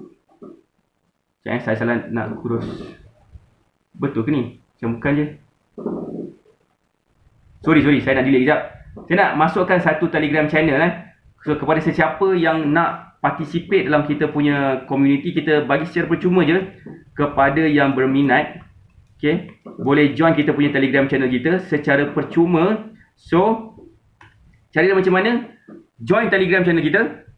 Jangan saya salah nak kurus. Betul ke ni? Macam bukan je. Sorry, saya nak delete kejap. Saya nak masukkan satu Telegram channel So kepada sesiapa yang nak participate dalam kita punya community, kita bagi secara percuma je kepada yang berminat. Okay, boleh join kita punya Telegram channel kita secara percuma. So cara dia macam mana? Join Telegram channel kita,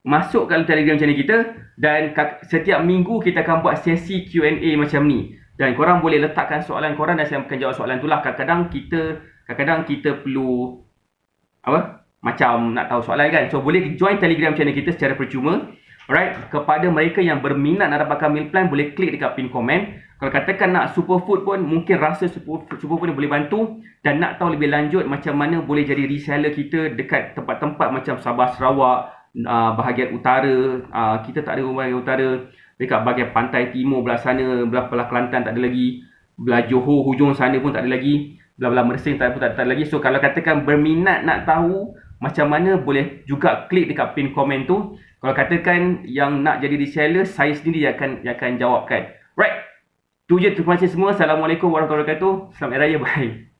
masuk ke Telegram channel kita, dan setiap minggu kita akan buat sesi Q&A macam ni. Dan korang boleh letakkan soalan korang dan saya akan jawab soalan tu lah. Kadang-kadang kita perlu macam nak tahu soalan kan. So boleh join Telegram channel kita secara percuma. Alright, kepada mereka yang berminat nak dapatkan meal plan, boleh klik dekat pin komen. Kalau katakan nak superfood pun, mungkin rasa superfood ni boleh bantu. Dan nak tahu lebih lanjut macam mana boleh jadi reseller kita dekat tempat-tempat macam Sabah, Sarawak, bahagian utara. Kita tak ada bahagian utara. Dekat bahagian pantai timur belah sana, belah Kelantan tak ada lagi. Belah Johor hujung sana pun tak ada lagi. Belah Mersing tak ada lagi. So kalau katakan berminat nak tahu macam mana, boleh juga klik dekat pin komen tu. Kalau katakan yang nak jadi reseller, saya sendiri akan jawabkan. Right. Tu je, terima kasih semua. Assalamualaikum warahmatullahi wabarakatuh. Selamat Hari Raya. Bye.